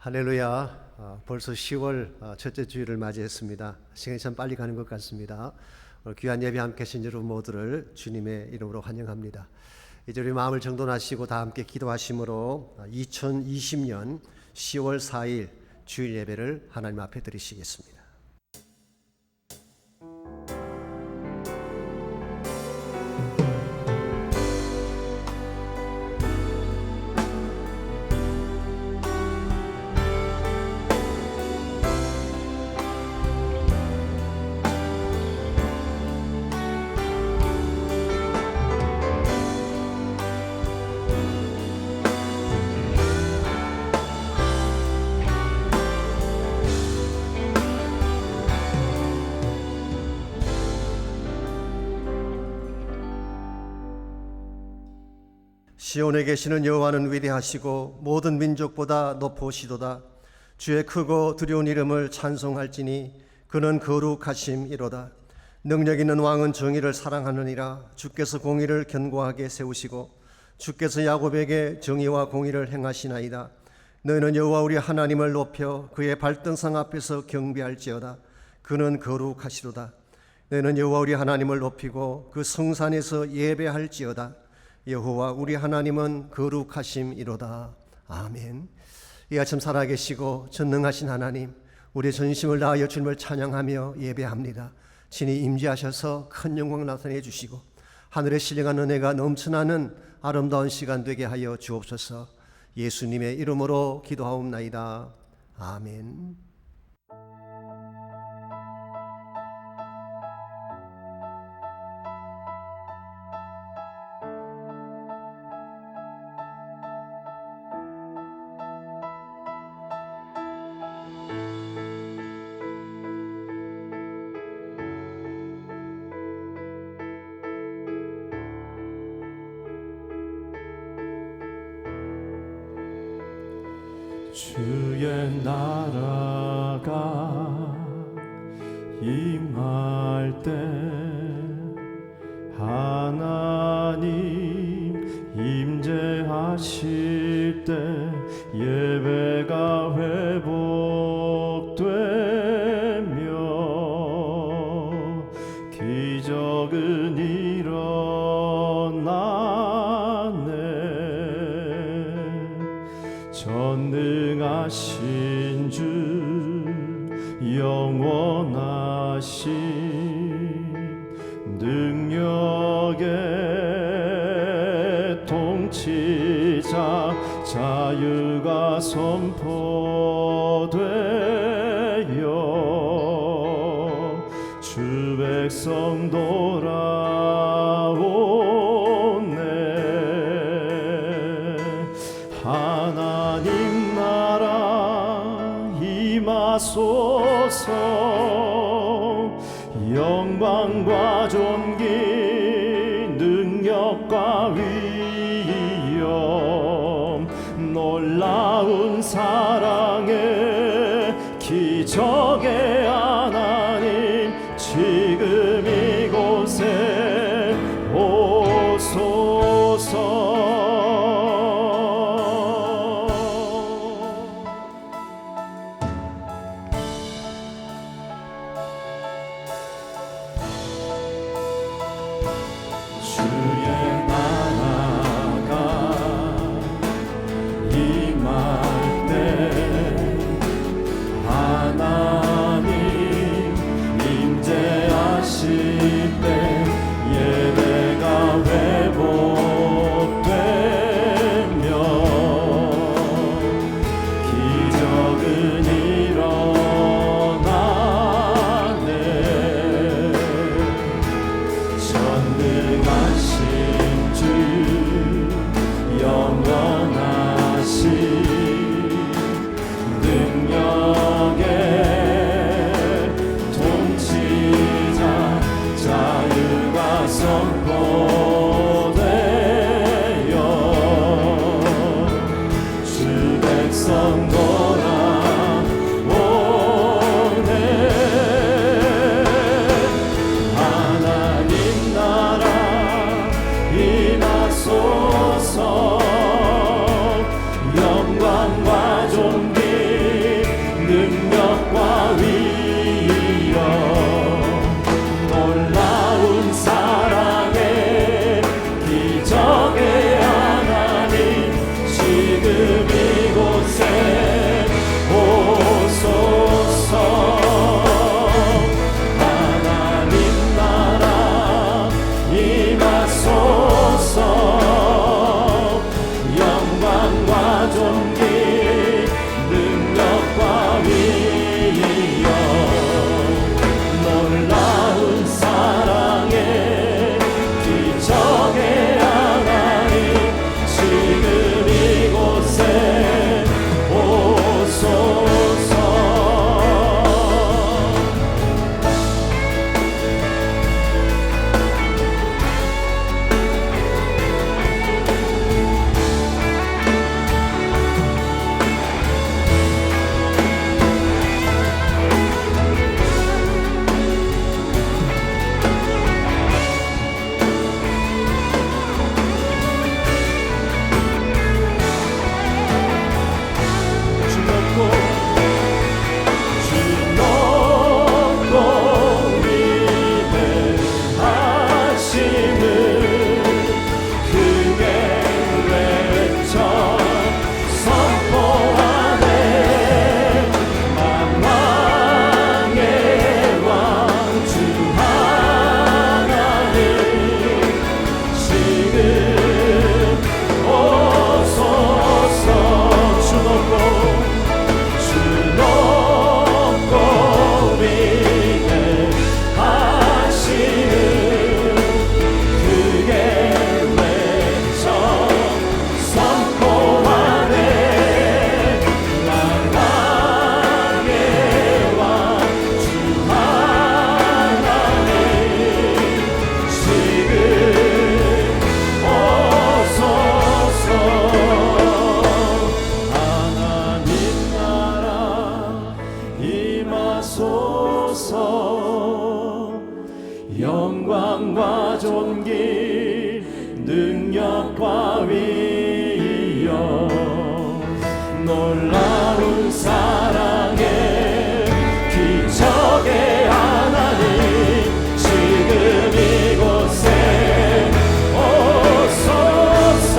할렐루야. 벌써 10월 첫째 주일을 맞이했습니다. 시간이 참 빨리 가는 것 같습니다. 오늘 귀한 예배 함께 하신 여러분 모두를 주님의 이름으로 환영합니다. 이제 우리 마음을 정돈하시고 다 함께 기도하심으로 2020년 10월 4일 주일 예배를 하나님 앞에 드리시겠습니다. 시온에 계시는 여호와는 위대하시고 모든 민족보다 높으시도다. 주의 크고 두려운 이름을 찬송할지니 그는 거룩하심이로다. 능력 있는 왕은 정의를 사랑하느니라. 주께서 공의를 견고하게 세우시고 주께서 야곱에게 정의와 공의를 행하시나이다. 너희는 여호와 우리 하나님을 높여 그의 발등상 앞에서 경배할지어다. 그는 거룩하시로다. 너희는 여호와 우리 하나님을 높이고 그 성산에서 예배할지어다. 여호와 우리 하나님은 거룩하심이로다. 아멘. 이 아침 살아계시고 전능하신 하나님, 우리의 전심을 다하여 주님을 찬양하며 예배합니다. 친히 임재하셔서 큰 영광 나타내 주시고 하늘의 신령한 은혜가 넘쳐나는 아름다운 시간 되게 하여 주옵소서. 예수님의 이름으로 기도하옵나이다. 아멘. 주의 나라가 임할 때 하나님 임재하실 때 예배가 회복되며 기적은 일어나네. 전능하신 주 영원하신 능력의 통치자 자유가 선포되어 주 백성 돌아오네. 하나님 나라 임하소서. 영광과 존귀 능력과 위엄 놀라운 사랑의 기적의 하나님 지금 이곳에 오소서. 하나님 놀라운 사랑의 기적의 하나님 지금 이곳에 오소서.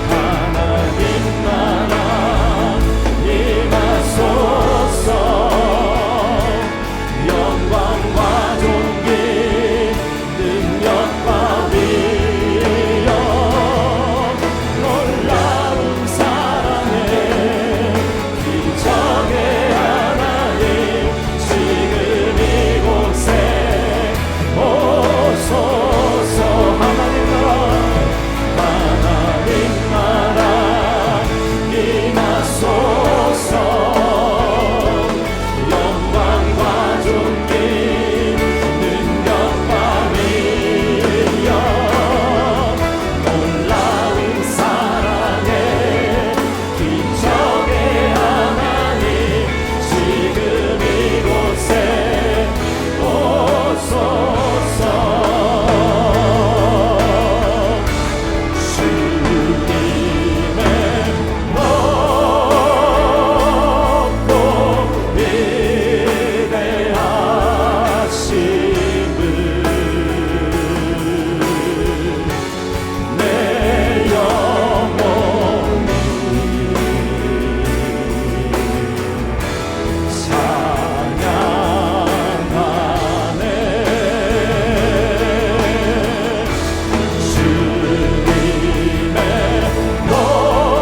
하나님 나라 임하소서. 영광과 존귀 능력과 위엄 놀라운 사랑의 기적의 하나님 지금 이곳에 오소서. 하나님 나라 임하소서. 영광과 존귀 능력과 위엄 놀라운 사랑의 기적의 하나님 지금 이곳에 오소서. 주님의 높고 위대하심을 내 영혼이 찬양하네. 주님의 높고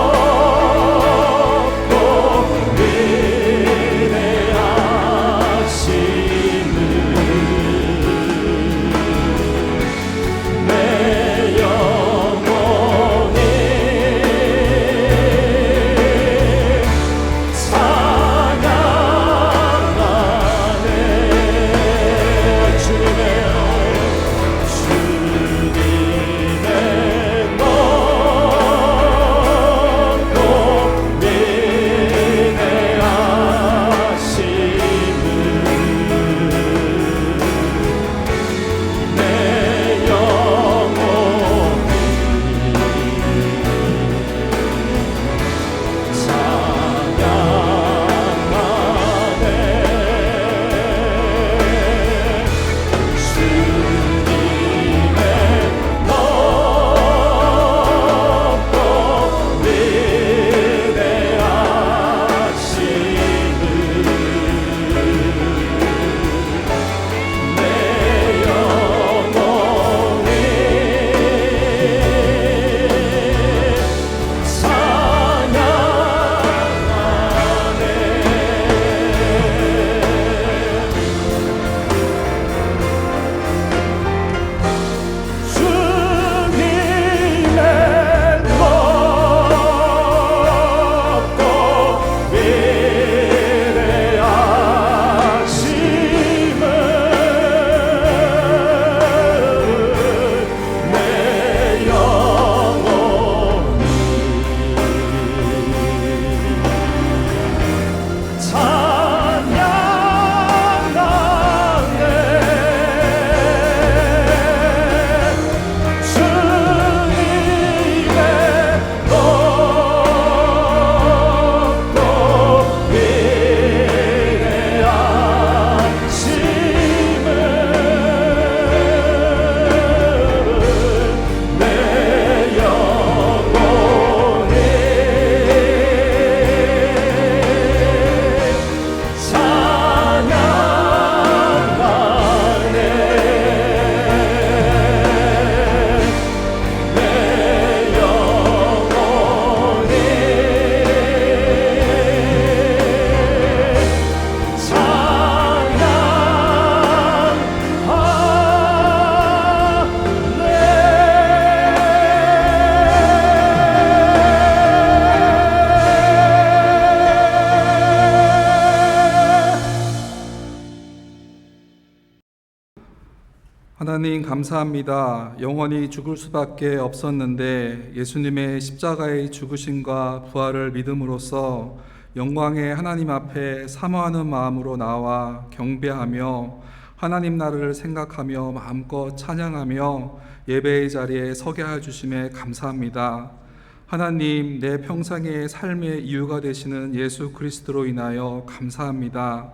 위대하심을 내 영혼이 찬양하네. 주님의 높고 위대하심을 내 하나님 감사합니다. 영원히 죽을 수밖에 없었는데 예수님의 십자가의 죽으심과 부활을 믿음으로써 영광의 하나님 앞에 사모하는 마음으로 나와 경배하며 하나님 나라를 생각하며 마음껏 찬양하며 예배의 자리에 서게 해 주심에 감사합니다. 하나님, 내 평생의 삶의 이유가 되시는 예수 그리스도로 인하여 감사합니다.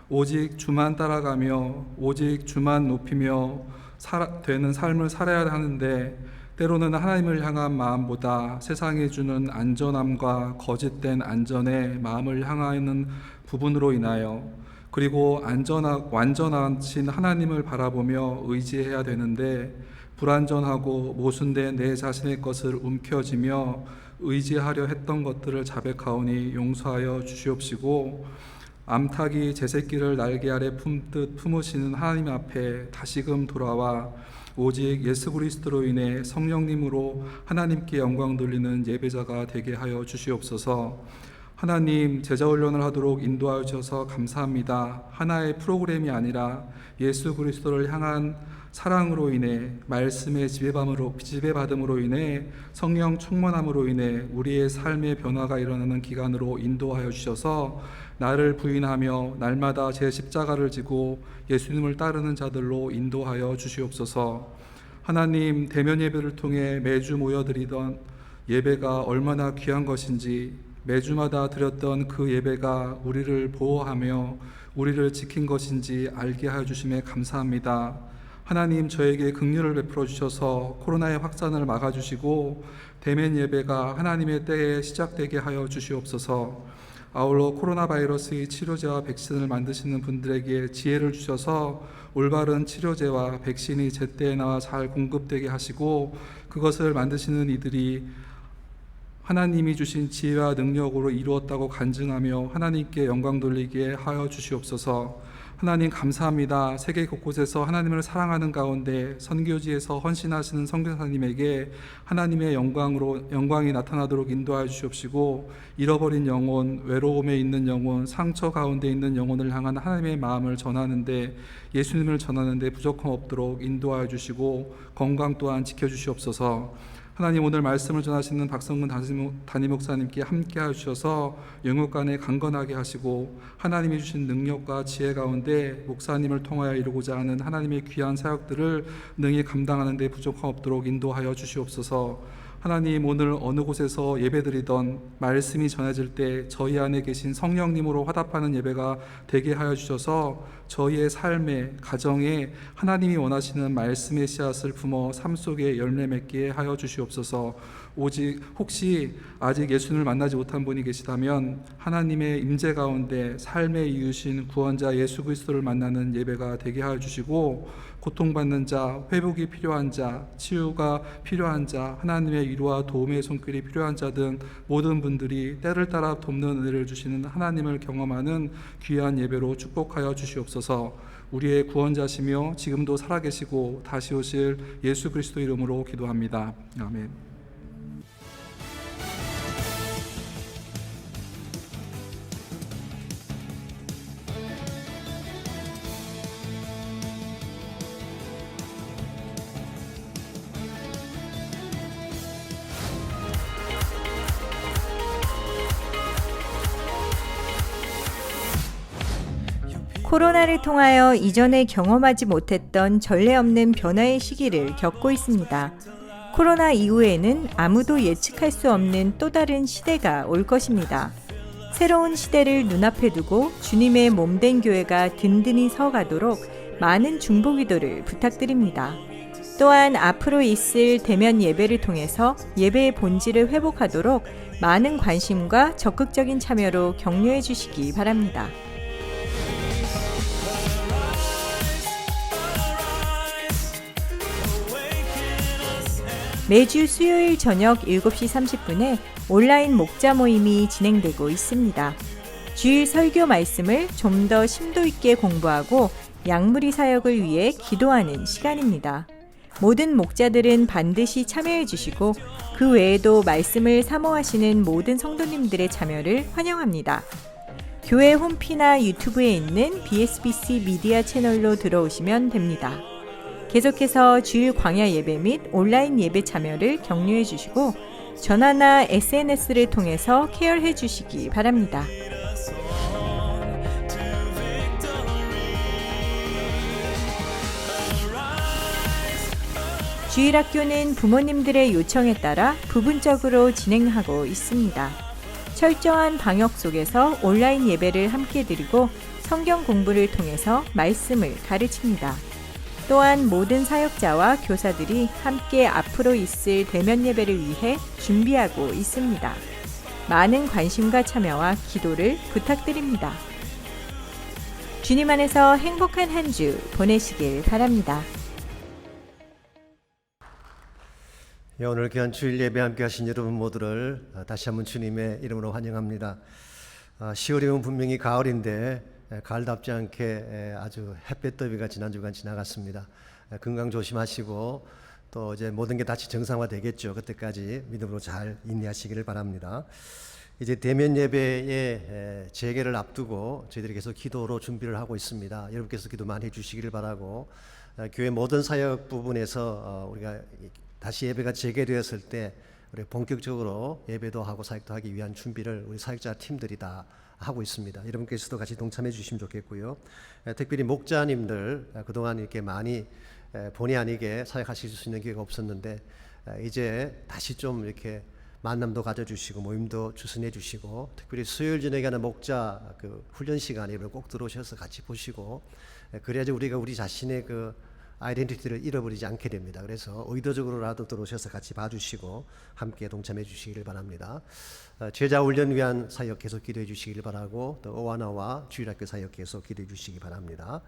오직 주만 따라가며 오직 주만 높이며 되는 삶을 살아야 하는데, 때로는 하나님을 향한 마음보다 세상이 주는 안전함과 거짓된 안전에 마음을 향하는 부분으로 인하여, 그리고 완전하신 하나님을 바라보며 의지해야 되는데 불완전하고 모순된 내 자신의 것을 움켜쥐며 의지하려 했던 것들을 자백하오니 용서하여 주시옵시고, 암탉이 제 새끼를 날개 아래 품듯 품으시는 하나님 앞에 다시금 돌아와 오직 예수 그리스도로 인해 성령님으로 하나님께 영광 돌리는 예배자가 되게 하여 주시옵소서. 하나님, 제자 훈련을 하도록 인도하여 주셔서 감사합니다. 하나의 프로그램이 아니라 예수 그리스도를 향한 사랑으로 인해, 말씀의 지배받음으로 인해, 성령 충만함으로 인해 우리의 삶의 변화가 일어나는 기간으로 인도하여 주셔서 나를 부인하며 날마다 제 십자가를 지고 예수님을 따르는 자들로 인도하여 주시옵소서. 하나님, 대면 예배를 통해 매주 모여드리던 예배가 얼마나 귀한 것인지, 매주마다 드렸던 그 예배가 우리를 보호하며 우리를 지킨 것인지 알게 하여 주심에 감사합니다. 하나님, 저에게 긍휼을 베풀어 주셔서 코로나의 확산을 막아주시고 대면 예배가 하나님의 때에 시작되게 하여 주시옵소서. 아울러 코로나 바이러스의 치료제와 백신을 만드시는 분들에게 지혜를 주셔서 올바른 치료제와 백신이 제때에 나와 잘 공급되게 하시고, 그것을 만드시는 이들이 하나님이 주신 지혜와 능력으로 이루었다고 간증하며 하나님께 영광 돌리게 하여 주시옵소서. 하나님, 감사합니다. 세계 곳곳에서 하나님을 사랑하는 가운데 선교지에서 헌신하시는 선교사님에게 하나님의 영광이 나타나도록 인도하여 주시옵시고, 잃어버린 영혼, 외로움에 있는 영혼, 상처 가운데 있는 영혼을 향한 하나님의 마음을 전하는데, 예수님을 전하는데 부족함 없도록 인도하여 주시고 건강 또한 지켜주시옵소서. 하나님, 오늘 말씀을 전하시는 박성근 담임 목사님께 함께 하셔서 영육간에 강건하게 하시고, 하나님이 주신 능력과 지혜 가운데 목사님을 통하여 이루고자 하는 하나님의 귀한 사역들을 능히 감당하는 데 부족함 없도록 인도하여 주시옵소서. 하나님, 오늘 어느 곳에서 예배드리던 말씀이 전해질 때 저희 안에 계신 성령님으로 화답하는 예배가 되게 하여 주셔서 저희의 삶에, 가정에 하나님이 원하시는 말씀의 씨앗을 품어 삶 속에 열매 맺게 하여 주시옵소서. 오직 혹시 아직 예수님을 만나지 못한 분이 계시다면 하나님의 임재 가운데 삶의 이유신 구원자 예수 그리스도를 만나는 예배가 되게 하여 주시고, 고통받는 자, 회복이 필요한 자, 치유가 필요한 자, 하나님의 위로와 도움의 손길이 필요한 자 등 모든 분들이 때를 따라 돕는 은혜를 주시는 하나님을 경험하는 귀한 예배로 축복하여 주시옵소서. 우리의 구원자시며 지금도 살아계시고 다시 오실 예수 그리스도 이름으로 기도합니다. 아멘. 코로나를 통하여 이전에 경험하지 못했던 전례 없는 변화의 시기를 겪고 있습니다. 코로나 이후에는 아무도 예측할 수 없는 또 다른 시대가 올 것입니다. 새로운 시대를 눈앞에 두고 주님의 몸된 교회가 든든히 서가도록 많은 중보기도를 부탁드립니다. 또한 앞으로 있을 대면 예배를 통해서 예배의 본질을 회복하도록 많은 관심과 적극적인 참여로 격려해 주시기 바랍니다. 매주 수요일 저녁 7시 30분에 온라인 목자 모임이 진행되고 있습니다. 주일 설교 말씀을 좀 더 심도 있게 공부하고 양무리 사역을 위해 기도하는 시간입니다. 모든 목자들은 반드시 참여해 주시고, 그 외에도 말씀을 사모하시는 모든 성도님들의 참여를 환영합니다. 교회 홈피나 유튜브에 있는 BSBC 미디어 채널로 들어오시면 됩니다. 계속해서 주일 광야 예배 및 온라인 예배 참여를 격려해 주시고 전화나 SNS를 통해서 케어해 주시기 바랍니다. 주일학교는 부모님들의 요청에 따라 부분적으로 진행하고 있습니다. 철저한 방역 속에서 온라인 예배를 함께 드리고 성경 공부를 통해서 말씀을 가르칩니다. 또한 모든 사역자와 교사들이 함께 앞으로 있을 대면 예배를 위해 준비하고 있습니다. 많은 관심과 참여와 기도를 부탁드립니다. 주님 안에서 행복한 한 주 보내시길 바랍니다. 예, 오늘 귀한 주일 예배 함께 하신 여러분 모두를 다시 한번 주님의 이름으로 환영합니다. 10월이면 분명히 가을인데 가을답지 않게 아주 햇볕 더위가 지난주간 지나갔습니다. 건강 조심하시고 또 이제 모든 게 다시 정상화되겠죠. 그때까지 믿음으로 잘 인내하시기를 바랍니다. 이제 대면 예배의 재개를 앞두고 저희들이 계속 기도로 준비를 하고 있습니다. 여러분께서 기도 많이 해주시기를 바라고 교회 모든 사역 부분에서 우리가 다시 예배가 재개되었을 때 우리 본격적으로 예배도 하고 사역도 하기 위한 준비를 우리 사역자 팀들이 다 하고 있습니다. 여러분께서도 같이 동참해 주시면 좋겠고요. 특별히 목자님들 그동안 이렇게 많이 본의 아니게 사역하실 수 있는 기회가 없었는데 이제 다시 좀 이렇게 만남도 가져주시고 모임도 주선해 주시고 특별히 수요일 저녁에 하는 목자 그 훈련 시간에 꼭 들어오셔서 같이 보시고 그래야지 우리가 우리 자신의 그 아이덴티티를 잃어버리지 않게 됩니다. 그래서 의도적으로라도 들어오셔서 같이 봐주시고 함께 동참해 주시기를 바랍니다. 제자 훈련 위한 사역 계속 기도해 주시기를 바라고 또 오하나와 주일학교 사역 계속 기도해 주시기 바랍니다.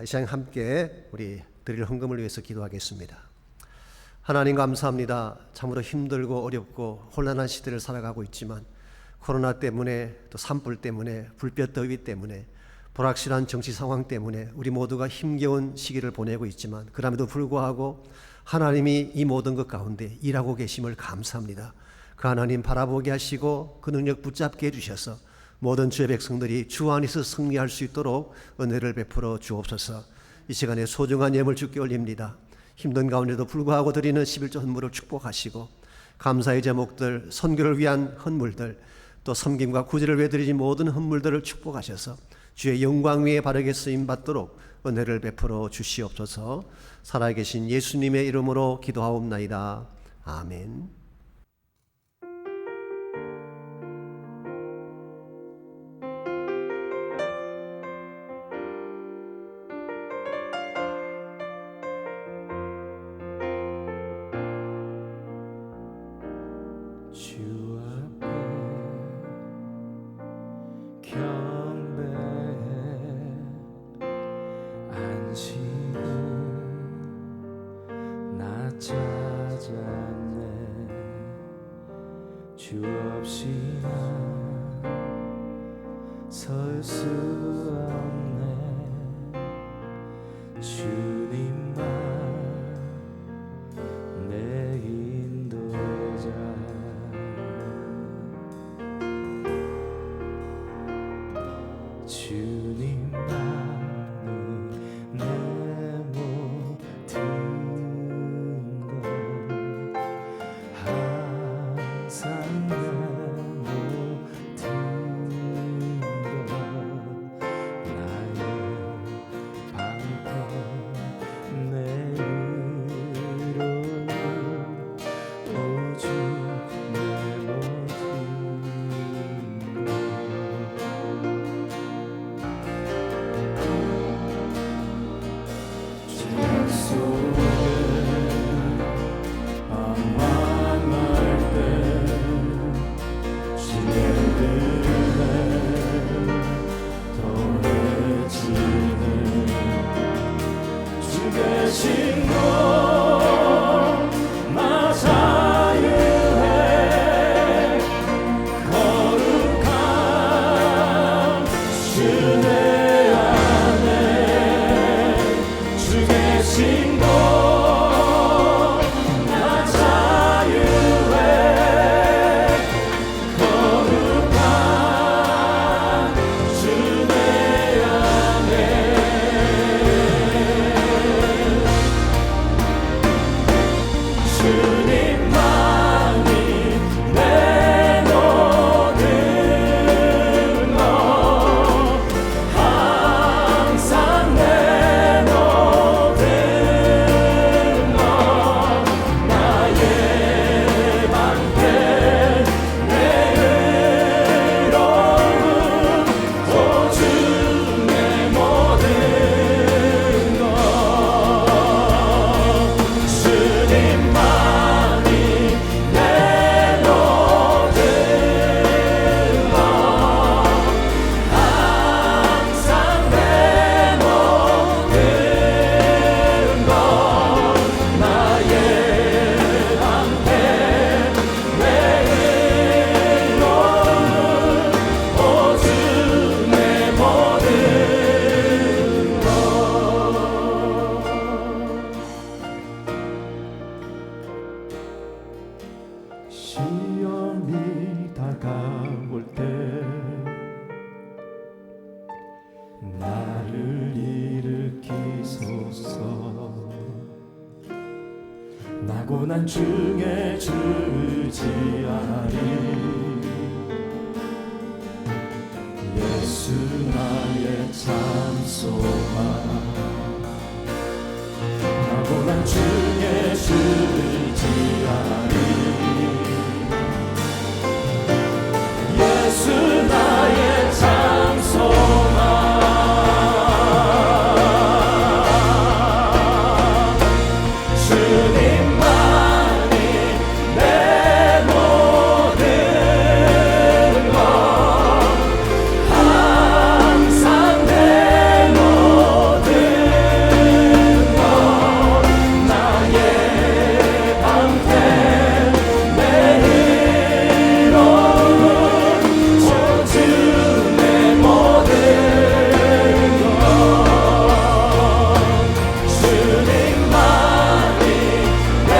이 시간 함께 우리 드릴 헌금을 위해서 기도하겠습니다. 하나님 감사합니다. 참으로 힘들고 어렵고 혼란한 시대를 살아가고 있지만 코로나 때문에 또 산불 때문에 불볕 더위 때문에 불확실한 정치 상황 때문에 우리 모두가 힘겨운 시기를 보내고 있지만 그럼에도 불구하고 하나님이 이 모든 것 가운데 일하고 계심을 감사합니다. 그 하나님 바라보게 하시고 그 능력 붙잡게 해주셔서 모든 주의 백성들이 주 안에서 승리할 수 있도록 은혜를 베풀어 주옵소서. 이 시간에 소중한 예물 주께 올립니다. 힘든 가운데도 불구하고 드리는 11조 헌물을 축복하시고 감사의 제목들, 선교를 위한 헌물들, 또 섬김과 구제를 위해 드리신 모든 헌물들을 축복하셔서 주의 영광 위에 바르게 쓰임 받도록 은혜를 베풀어 주시옵소서. 살아계신 예수님의 이름으로 기도하옵나이다. 아멘. 주 앞에 경배해 안식은 나 찾았네. 주 없이 난 설 수 없네. 주님만 내 인도자. 주님만이 내 모든 것 항상 내 모든 것 나의 방패 내 의로 오직 내 모든 것 고난 중에 주지하리. 예수 나의 참 소망. 나 고난 중에 주지하리. 예수 나의 참 소망. 주님만이 내 모든 것, 항상 내 모든 것, 나의 방패 내 의로움, 오직 내 모든 것. 주님만이 내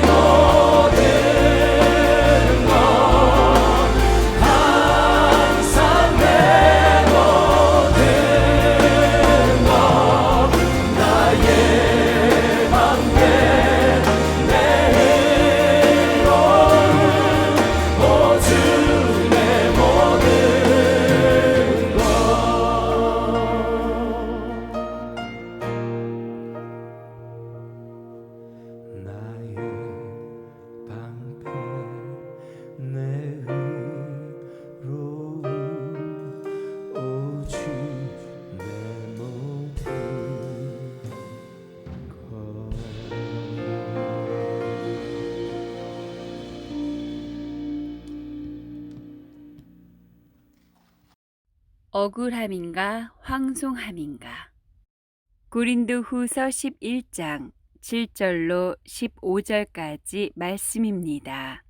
모든 것, 항상 내 모든 것, 나의 방패 내 의로움, 오직 내 모든 것. 나의 방패 내 의로움, 오직 내 모든 것. 억울함인가 황송함인가. 고린도후서 11장 7절로 15절까지 말씀입니다.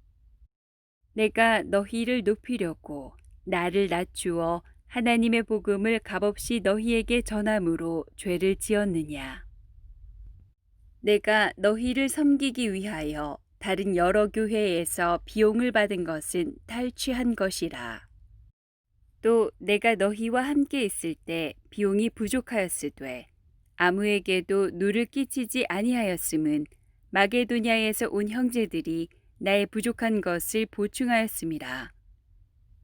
내가 너희를 높이려고 나를 낮추어 하나님의 복음을 값없이 너희에게 전함으로 죄를 지었느냐. 내가 너희를 섬기기 위하여 다른 여러 교회에서 비용을 받은 것은 탈취한 것이라. 또 내가 너희와 함께 있을 때 비용이 부족하였으되 아무에게도 누를 끼치지 아니하였음은 마게도냐에서 온 형제들이 나의 부족한 것을 보충하였음이라.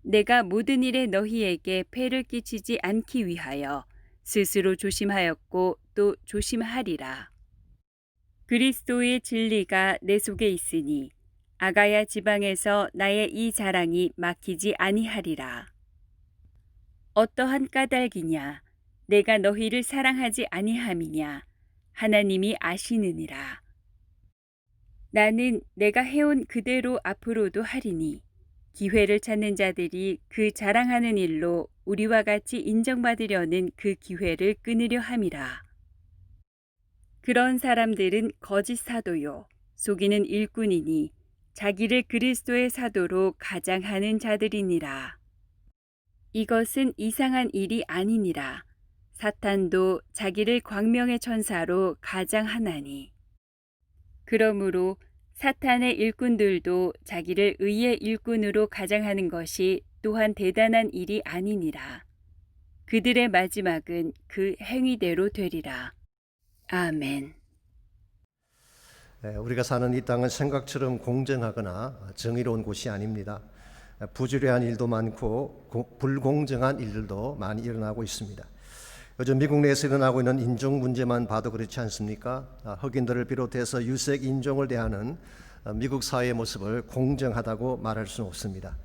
내가 모든 일에 너희에게 폐를 끼치지 않기 위하여 스스로 조심하였고 또 조심하리라. 그리스도의 진리가 내 속에 있으니 아가야 지방에서 나의 이 자랑이 막히지 아니하리라. 어떠한 까닭이냐, 내가 너희를 사랑하지 아니함이냐, 하나님이 아시느니라. 나는 내가 해온 그대로 앞으로도 하리니 기회를 찾는 자들이 그 자랑하는 일로 우리와 같이 인정받으려는 그 기회를 끊으려 함이라. 그런 사람들은 거짓 사도요 속이는 일꾼이니 자기를 그리스도의 사도로 가장하는 자들이니라. 이것은 이상한 일이 아니니라. 사탄도 자기를 광명의 천사로 가장하나니. 그러므로 사탄의 일꾼들도 자기를 의의 일꾼으로 가장하는 것이 또한 대단한 일이 아니니라. 그들의 마지막은 그 행위대로 되리라. 아멘. 우리가 사는 이 땅은 생각처럼 공정하거나 정의로운 곳이 아닙니다. 부주의한 일도 많고 불공정한 일들도 많이 일어나고 있습니다. 요즘 미국 내에서 일어나고 있는 인종 문제만 봐도 그렇지 않습니까? 흑인들을 비롯해서 유색 인종을 대하는 미국 사회의 모습을 공정하다고 말할 수는 없습니다.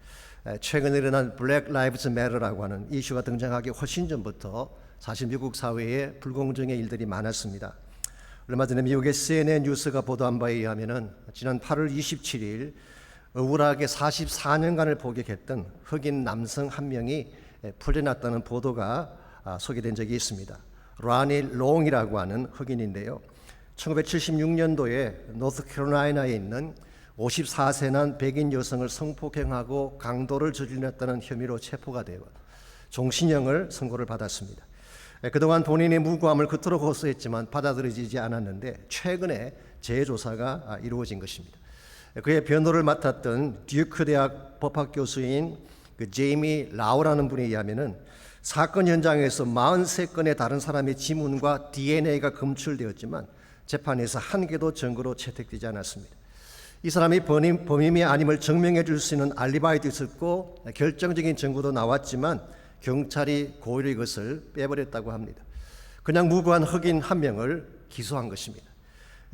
최근에 일어난 Black Lives Matter라고 하는 이슈가 등장하기 훨씬 전부터 사실 미국 사회에 불공정의 일들이 많았습니다. 얼마 전에 미국의 CNN 뉴스가 보도한 바에 의하면 지난 8월 27일 억울하게 44년간을 복역했던 흑인 남성 한 명이 풀려났다는 보도가 소개된 적이 있습니다. 라니 롱이라고 하는 흑인인데요. 1976년도에 노스캐롤라이나에 있는 54세 난 백인 여성을 성폭행하고 강도를 저질렀다는 혐의로 체포가 되어 종신형을 선고를 받았습니다. 그동안 본인의 무고함을 그토록 호소했지만 받아들여지지 않았는데 최근에 재조사가 이루어진 것입니다. 그의 변호를 맡았던 듀크 대학 법학 교수인 제이미 라우라는 분에 의하면은 사건 현장에서 43건의 다른 사람의 지문과 DNA가 검출되었지만 재판에서 한 개도 증거로 채택되지 않았습니다. 이 사람이 범인이 아님을 증명해 줄 수 있는 알리바이도 있었고 결정적인 증거도 나왔지만 경찰이 고의로 이것을 빼버렸다고 합니다. 그냥 무고한 흑인 한 명을 기소한 것입니다.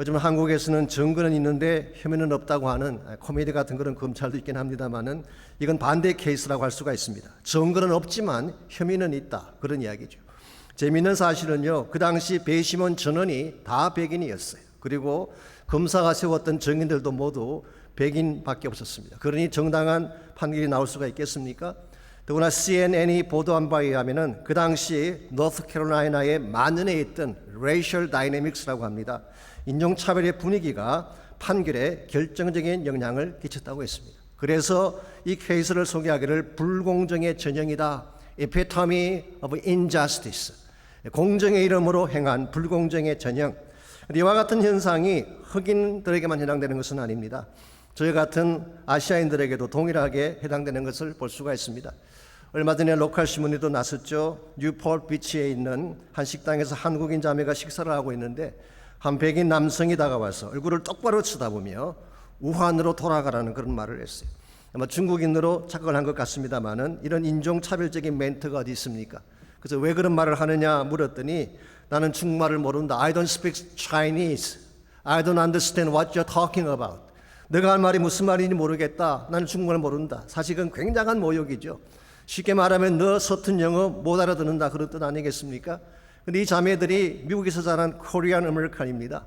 요즘 한국에서는 증거는 있는데 혐의는 없다고 하는 코미디 같은 그런 검찰도 있긴 합니다만은 이건 반대 케이스라고 할 수가 있습니다. 증거는 없지만 혐의는 있다, 그런 이야기죠. 재미있는 사실은요, 그 당시 배심원 전원이 다 백인이었어요. 그리고 검사가 세웠던 증인들도 모두 백인밖에 없었습니다. 그러니 정당한 판결이 나올 수가 있겠습니까? 더구나 CNN이 보도한 바에 의하면은 그 당시 노스캐롤라이나에 만연해 있던 레이셜 다이내믹스라고 합니다. 인종차별의 분위기가 판결에 결정적인 영향을 끼쳤다고 했습니다. 그래서 이 케이스를 소개하기를 불공정의 전형이다, Epitome of Injustice, 공정의 이름으로 행한 불공정의 전형. 이와 같은 현상이 흑인들에게만 해당되는 것은 아닙니다. 저희 같은 아시아인들에게도 동일하게 해당되는 것을 볼 수가 있습니다. 얼마 전에 로컬 신문에도 났었죠. 뉴포트 비치에 있는 한 식당에서 한국인 자매가 식사를 하고 있는데 한 백인 남성이 다가와서 얼굴을 똑바로 쳐다보며 우한으로 돌아가라는 그런 말을 했어요. 아마 중국인으로 착각을 한 것 같습니다만은 이런 인종차별적인 멘트가 어디 있습니까? 그래서 왜 그런 말을 하느냐 물었더니 나는 중국말을 모른다. I don't speak Chinese. I don't understand what you're talking about. 내가 할 말이 무슨 말인지 모르겠다. 나는 중국말을 모른다. 사실은 굉장한 모욕이죠. 쉽게 말하면 너 서툰 영어 못 알아듣는다, 그런 뜻 아니겠습니까? 근데 이 자매들이 미국에서 자란 코리안 아메리칸입니다.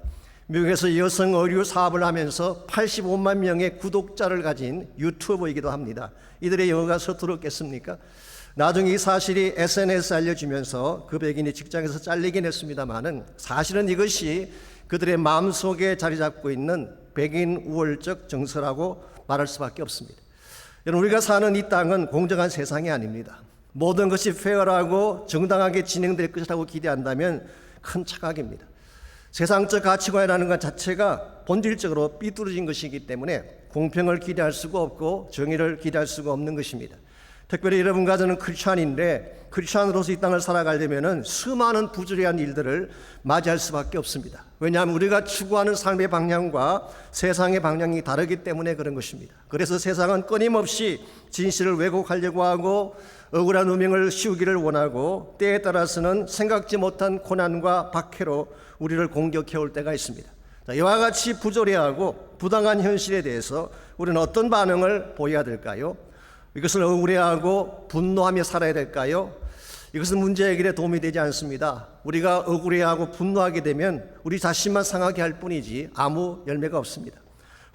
미국에서 여성 의류 사업을 하면서 85만 명의 구독자를 가진 유튜버이기도 합니다. 이들의 영어가 서투르겠습니까? 나중에 이 사실이 SNS에 알려지면서 그 백인이 직장에서 잘리긴 했습니다마는 사실은 이것이 그들의 마음속에 자리 잡고 있는 백인 우월적 정서라고 말할 수밖에 없습니다. 여러분, 우리가 사는 이 땅은 공정한 세상이 아닙니다. 모든 것이 페어라고 정당하게 진행될 것이라고 기대한다면 큰 착각입니다. 세상적 가치관이라는 것 자체가 본질적으로 삐뚤어진 것이기 때문에 공평을 기대할 수가 없고 정의를 기대할 수가 없는 것입니다. 특별히 여러분과 저는 크리스찬인데 크리스찬으로서 이 땅을 살아가려면 수많은 부조리한 일들을 맞이할 수밖에 없습니다. 왜냐하면 우리가 추구하는 삶의 방향과 세상의 방향이 다르기 때문에 그런 것입니다. 그래서 세상은 끊임없이 진실을 왜곡하려고 하고 억울한 누명을 씌우기를 원하고 때에 따라서는 생각지 못한 고난과 박해로 우리를 공격해올 때가 있습니다. 이와 같이 부조리하고 부당한 현실에 대해서 우리는 어떤 반응을 보여야 될까요? 이것을 억울해하고 분노하며 살아야 될까요? 이것은 문제 해결에 도움이 되지 않습니다. 우리가 억울해하고 분노하게 되면 우리 자신만 상하게 할 뿐이지 아무 열매가 없습니다.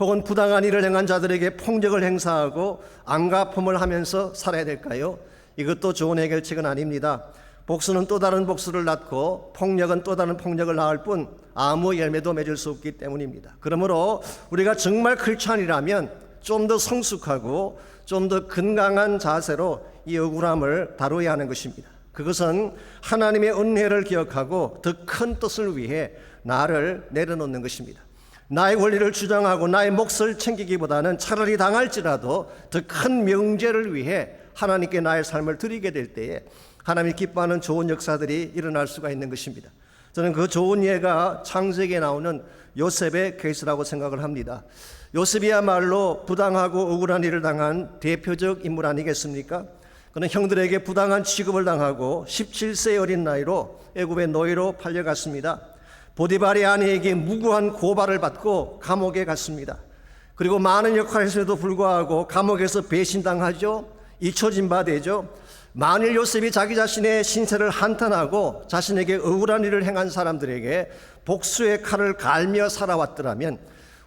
혹은 부당한 일을 행한 자들에게 폭력을 행사하고 안갚음을 하면서 살아야 될까요? 이것도 좋은 해결책은 아닙니다. 복수는 또 다른 복수를 낳고 폭력은 또 다른 폭력을 낳을 뿐 아무 열매도 맺을 수 없기 때문입니다. 그러므로 우리가 정말 크리스찬이라면 좀 더 성숙하고 좀 더 건강한 자세로 이 억울함을 다루어야 하는 것입니다. 그것은 하나님의 은혜를 기억하고 더 큰 뜻을 위해 나를 내려놓는 것입니다. 나의 권리를 주장하고 나의 몫을 챙기기보다는 차라리 당할지라도 더 큰 명제를 위해 하나님께 나의 삶을 드리게 될 때에 하나님이 기뻐하는 좋은 역사들이 일어날 수가 있는 것입니다. 저는 그 좋은 예가 창세기에 나오는 요셉의 케이스라고 생각을 합니다. 요셉이야말로 부당하고 억울한 일을 당한 대표적 인물 아니겠습니까? 그는 형들에게 부당한 취급을 당하고 17세의 어린 나이로 애굽의 노예로 팔려갔습니다. 보디발의 아내에게 무고한 고발을 받고 감옥에 갔습니다. 그리고 많은 역할을 했음에도 불구하고 감옥에서 배신당하죠. 잊혀진 바 되죠. 만일 요셉이 자기 자신의 신세를 한탄하고 자신에게 억울한 일을 행한 사람들에게 복수의 칼을 갈며 살아왔더라면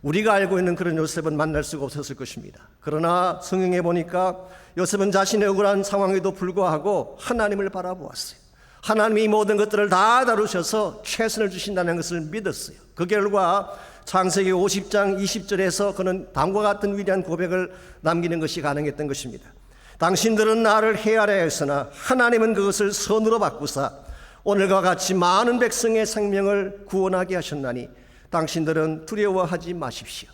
우리가 알고 있는 그런 요셉은 만날 수가 없었을 것입니다. 그러나 성경에 보니까 요셉은 자신의 억울한 상황에도 불구하고 하나님을 바라보았어요. 하나님이 이 모든 것들을 다 다루셔서 최선을 주신다는 것을 믿었어요. 그 결과 창세기 50장 20절에서 그는 다음과 같은 위대한 고백을 남기는 것이 가능했던 것입니다. 당신들은 나를 해하려 했으나 하나님은 그것을 선으로 바꾸사 오늘과 같이 많은 백성의 생명을 구원하게 하셨나니 당신들은 두려워하지 마십시오.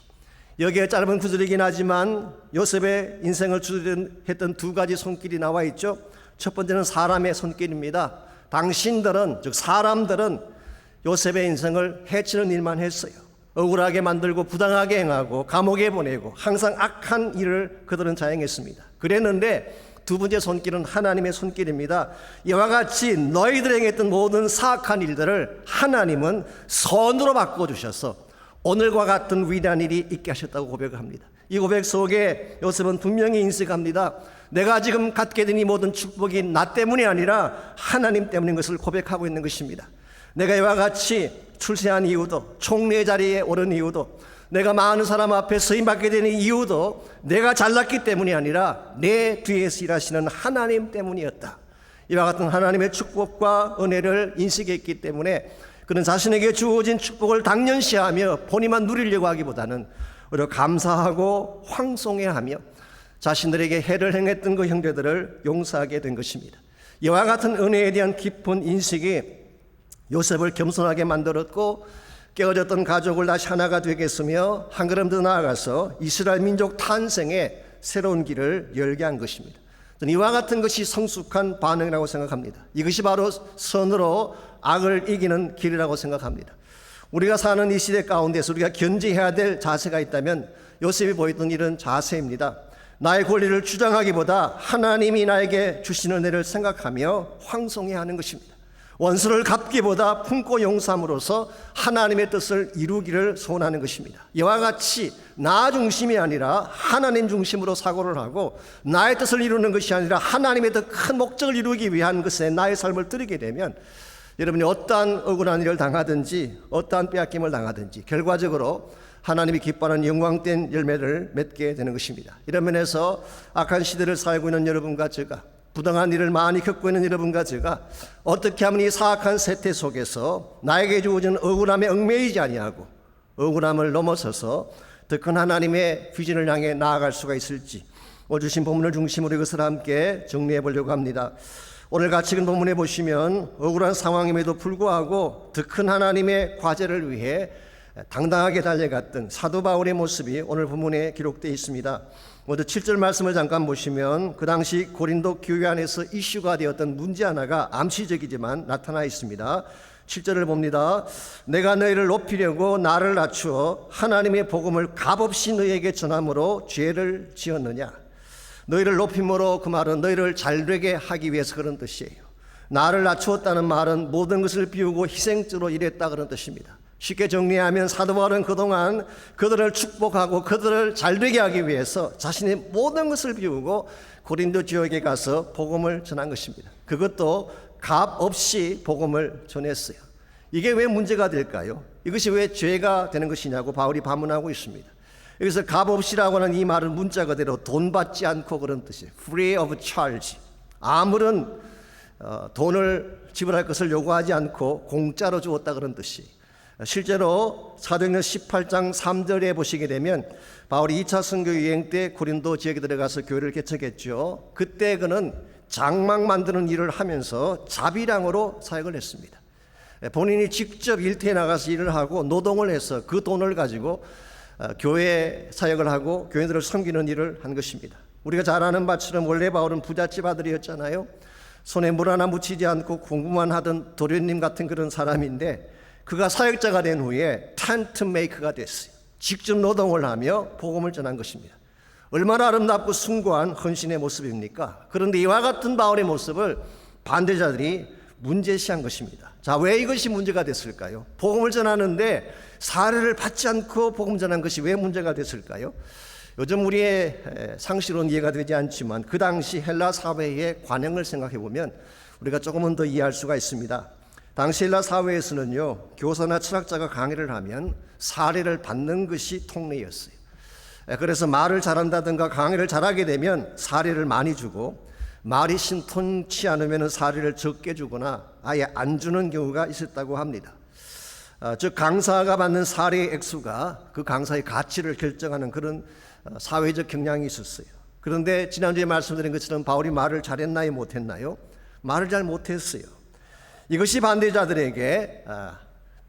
여기에 짧은 구절이긴 하지만 요셉의 인생을 주도했던 두 가지 손길이 나와 있죠. 첫 번째는 사람의 손길입니다. 당신들은, 즉 사람들은 요셉의 인생을 해치는 일만 했어요. 억울하게 만들고 부당하게 행하고 감옥에 보내고 항상 악한 일을 그들은 자행했습니다. 그랬는데 두 번째 손길은 하나님의 손길입니다. 이와 같이 너희들이 행했던 모든 사악한 일들을 하나님은 선으로 바꿔주셔서 오늘과 같은 위대한 일이 있게 하셨다고 고백을 합니다. 이 고백 속에 요셉은 분명히 인식합니다. 내가 지금 갖게 된 이 모든 축복이 나 때문이 아니라 하나님 때문인 것을 고백하고 있는 것입니다. 내가 이와 같이 출세한 이유도, 총리의 자리에 오른 이유도, 내가 많은 사람 앞에 쓰임받게 되는 이유도 내가 잘났기 때문이 아니라 내 뒤에서 일하시는 하나님 때문이었다. 이와 같은 하나님의 축복과 은혜를 인식했기 때문에 그는 자신에게 주어진 축복을 당연시하며 본인만 누리려고 하기보다는 오히려 감사하고 황송해하며 자신들에게 해를 행했던 그 형제들을 용서하게 된 것입니다. 이와 같은 은혜에 대한 깊은 인식이 요셉을 겸손하게 만들었고 깨어졌던 가족을 다시 하나가 되게 했으며 한 걸음 더 나아가서 이스라엘 민족 탄생의 새로운 길을 열게 한 것입니다. 저는 이와 같은 것이 성숙한 반응이라고 생각합니다. 이것이 바로 선으로 악을 이기는 길이라고 생각합니다. 우리가 사는 이 시대 가운데서 우리가 견지해야 될 자세가 있다면 요셉이 보였던 이런 자세입니다. 나의 권리를 주장하기보다 하나님이 나에게 주시는 은혜를 생각하며 황송해야 하는 것입니다. 원수를 갚기보다 품고 용서함으로써 하나님의 뜻을 이루기를 소원하는 것입니다. 이와 같이 나 중심이 아니라 하나님 중심으로 사고를 하고 나의 뜻을 이루는 것이 아니라 하나님의 더 큰 목적을 이루기 위한 것에 나의 삶을 드리게 되면 여러분이 어떠한 억울한 일을 당하든지 어떠한 빼앗김을 당하든지 결과적으로 하나님이 기뻐하는 영광된 열매를 맺게 되는 것입니다. 이런 면에서 악한 시대를 살고 있는 여러분과 제가, 부당한 일을 많이 겪고 있는 여러분과 제가 어떻게 하면 이 사악한 세태 속에서 나에게 주어진 억울함에 얽매이지 아니하고 억울함을 넘어서서 더 큰 하나님의 비전을 향해 나아갈 수가 있을지 오늘 주신 본문을 중심으로 이것을 함께 정리해 보려고 합니다. 오늘 같이 읽은 본문에 보시면 억울한 상황임에도 불구하고 더 큰 하나님의 과제를 위해 당당하게 달려갔던 사도 바울의 모습이 오늘 본문에 기록되어 있습니다. 먼저 7절 말씀을 잠깐 보시면 그 당시 고린도 교회 안에서 이슈가 되었던 문제 하나가 암시적이지만 나타나 있습니다. 7절을 봅니다. 내가 너희를 높이려고 나를 낮추어 하나님의 복음을 값없이 너희에게 전함으로 죄를 지었느냐. 너희를 높임으로 그 말은 너희를 잘되게 하기 위해서 그런 뜻이에요. 나를 낮추었다는 말은 모든 것을 비우고 희생적으로 일했다 그런 뜻입니다. 쉽게 정리하면 사도 바울은 그동안 그들을 축복하고 그들을 잘되게 하기 위해서 자신의 모든 것을 비우고 고린도 지역에 가서 복음을 전한 것입니다. 그것도 값 없이 복음을 전했어요. 이게 왜 문제가 될까요? 이것이 왜 죄가 되는 것이냐고 바울이 반문하고 있습니다. 여기서 값 없이라고 하는 이 말은 문자 그대로 돈 받지 않고 그런 뜻이에요. Free of charge. 아무런 돈을 지불할 것을 요구하지 않고 공짜로 주었다 그런 뜻이에요. 실제로 사도행전 18장 3절에 보시게 되면 바울이 2차 선교 여행 때 고린도 지역에 들어가서 교회를 개척했죠. 그때 그는 장막 만드는 일을 하면서 자비량으로 사역을 했습니다. 본인이 직접 일터에 나가서 일을 하고 노동을 해서 그 돈을 가지고 교회 사역을 하고 교인들을 섬기는 일을 한 것입니다. 우리가 잘 아는 바처럼 원래 바울은 부잣집 아들이었잖아요. 손에 물 하나 묻히지 않고 공부만 하던 도련님 같은 그런 사람인데 그가 사역자가 된 후에 텐트 메이커가 됐어요. 직접 노동을 하며 복음을 전한 것입니다. 얼마나 아름답고 숭고한 헌신의 모습입니까? 그런데 이와 같은 바울의 모습을 반대자들이 문제시한 것입니다. 자, 왜 이것이 문제가 됐을까요? 복음을 전하는데 사례를 받지 않고 복음 전한 것이 왜 문제가 됐을까요? 요즘 우리의 상식으로는 이해가 되지 않지만 그 당시 헬라 사회의 관행을 생각해 보면 우리가 조금은 더 이해할 수가 있습니다. 당시 헬라 사회에서는요, 교사나 철학자가 강의를 하면 사례를 받는 것이 통례였어요. 그래서 말을 잘한다든가 강의를 잘하게 되면 사례를 많이 주고 말이 신통치 않으면 사례를 적게 주거나 아예 안 주는 경우가 있었다고 합니다. 즉 강사가 받는 사례의 액수가 그 강사의 가치를 결정하는 그런 사회적 경향이 있었어요. 그런데 지난주에 말씀드린 것처럼 바울이 말을 잘했나요 못했나요? 말을 잘 못했어요. 이것이 반대자들에게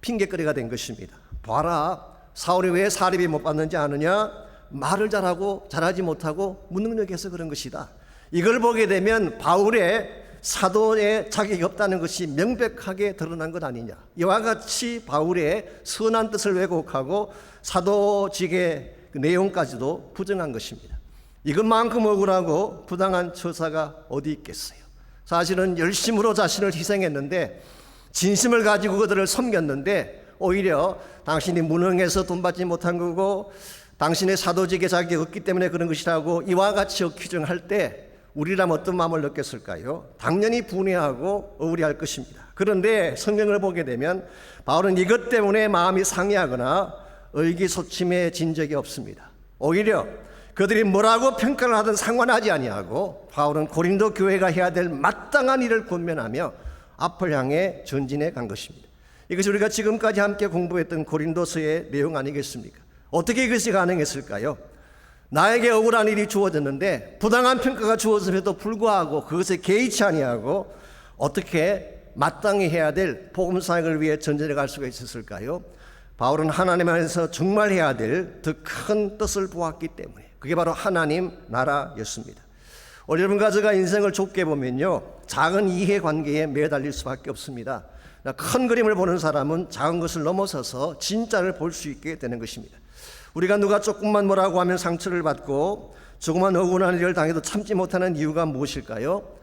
핑계거리가 된 것입니다. 봐라, 사울이 왜 사립이 못 받는지 아느냐? 말을 잘하고 잘하지 못하고 무능력해서 그런 것이다. 이걸 보게 되면 바울의 사도의 자격이 없다는 것이 명백하게 드러난 것 아니냐. 이와 같이 바울의 선한 뜻을 왜곡하고 사도직의 그 내용까지도 부정한 것입니다. 이것만큼 억울하고 부당한 처사가 어디 있겠어요. 사실은 열심으로 자신을 희생했는데, 진심을 가지고 그들을 섬겼는데, 오히려 당신이 무능해서 돈 받지 못한 거고 당신의 사도직의 자격이 없기 때문에 그런 것이라고 이와 같이 규정할 때 우리라면 어떤 마음을 느꼈을까요? 당연히 분해하고 억울해할 것입니다. 그런데 성경을 보게 되면 바울은 이것 때문에 마음이 상해하거나 의기소침해진 적이 없습니다. 오히려 그들이 뭐라고 평가를 하든 상관하지 아니하고 바울은 고린도 교회가 해야 될 마땅한 일을 권면하며 앞을 향해 전진해 간 것입니다. 이것이 우리가 지금까지 함께 공부했던 고린도서의 내용 아니겠습니까? 어떻게 이것이 가능했을까요? 나에게 억울한 일이 주어졌는데 부당한 평가가 주어짐에도 불구하고 그것에 개의치 아니하고 어떻게 마땅히 해야 될 복음 사역을 위해 전진해 갈 수가 있었을까요? 바울은 하나님 안에서 정말 해야 될 더 큰 뜻을 보았기 때문에, 그게 바로 하나님 나라였습니다. 오늘 여러분 가져가 인생을 좁게 보면요, 작은 이해관계에 매달릴 수밖에 없습니다. 큰 그림을 보는 사람은 작은 것을 넘어서서 진짜를 볼 수 있게 되는 것입니다. 우리가 누가 조금만 뭐라고 하면 상처를 받고 조그만 억울한 일을 당해도 참지 못하는 이유가 무엇일까요?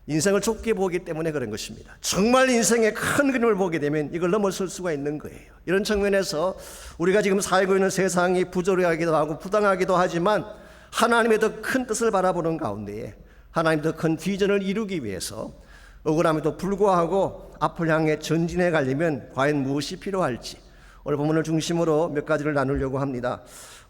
인생을 좁게 보기 때문에 그런 것입니다. 정말 인생의 큰 그림을 보게 되면 이걸 넘어설 수가 있는 거예요. 이런 측면에서 우리가 지금 살고 있는 세상이 부조리하기도 하고 부당하기도 하지만 하나님의 더 큰 뜻을 바라보는 가운데에 하나님의 더 큰 비전을 이루기 위해서 억울함에도 불구하고 앞을 향해 전진해 가려면 과연 무엇이 필요할지 오늘 본문을 중심으로 몇 가지를 나누려고 합니다.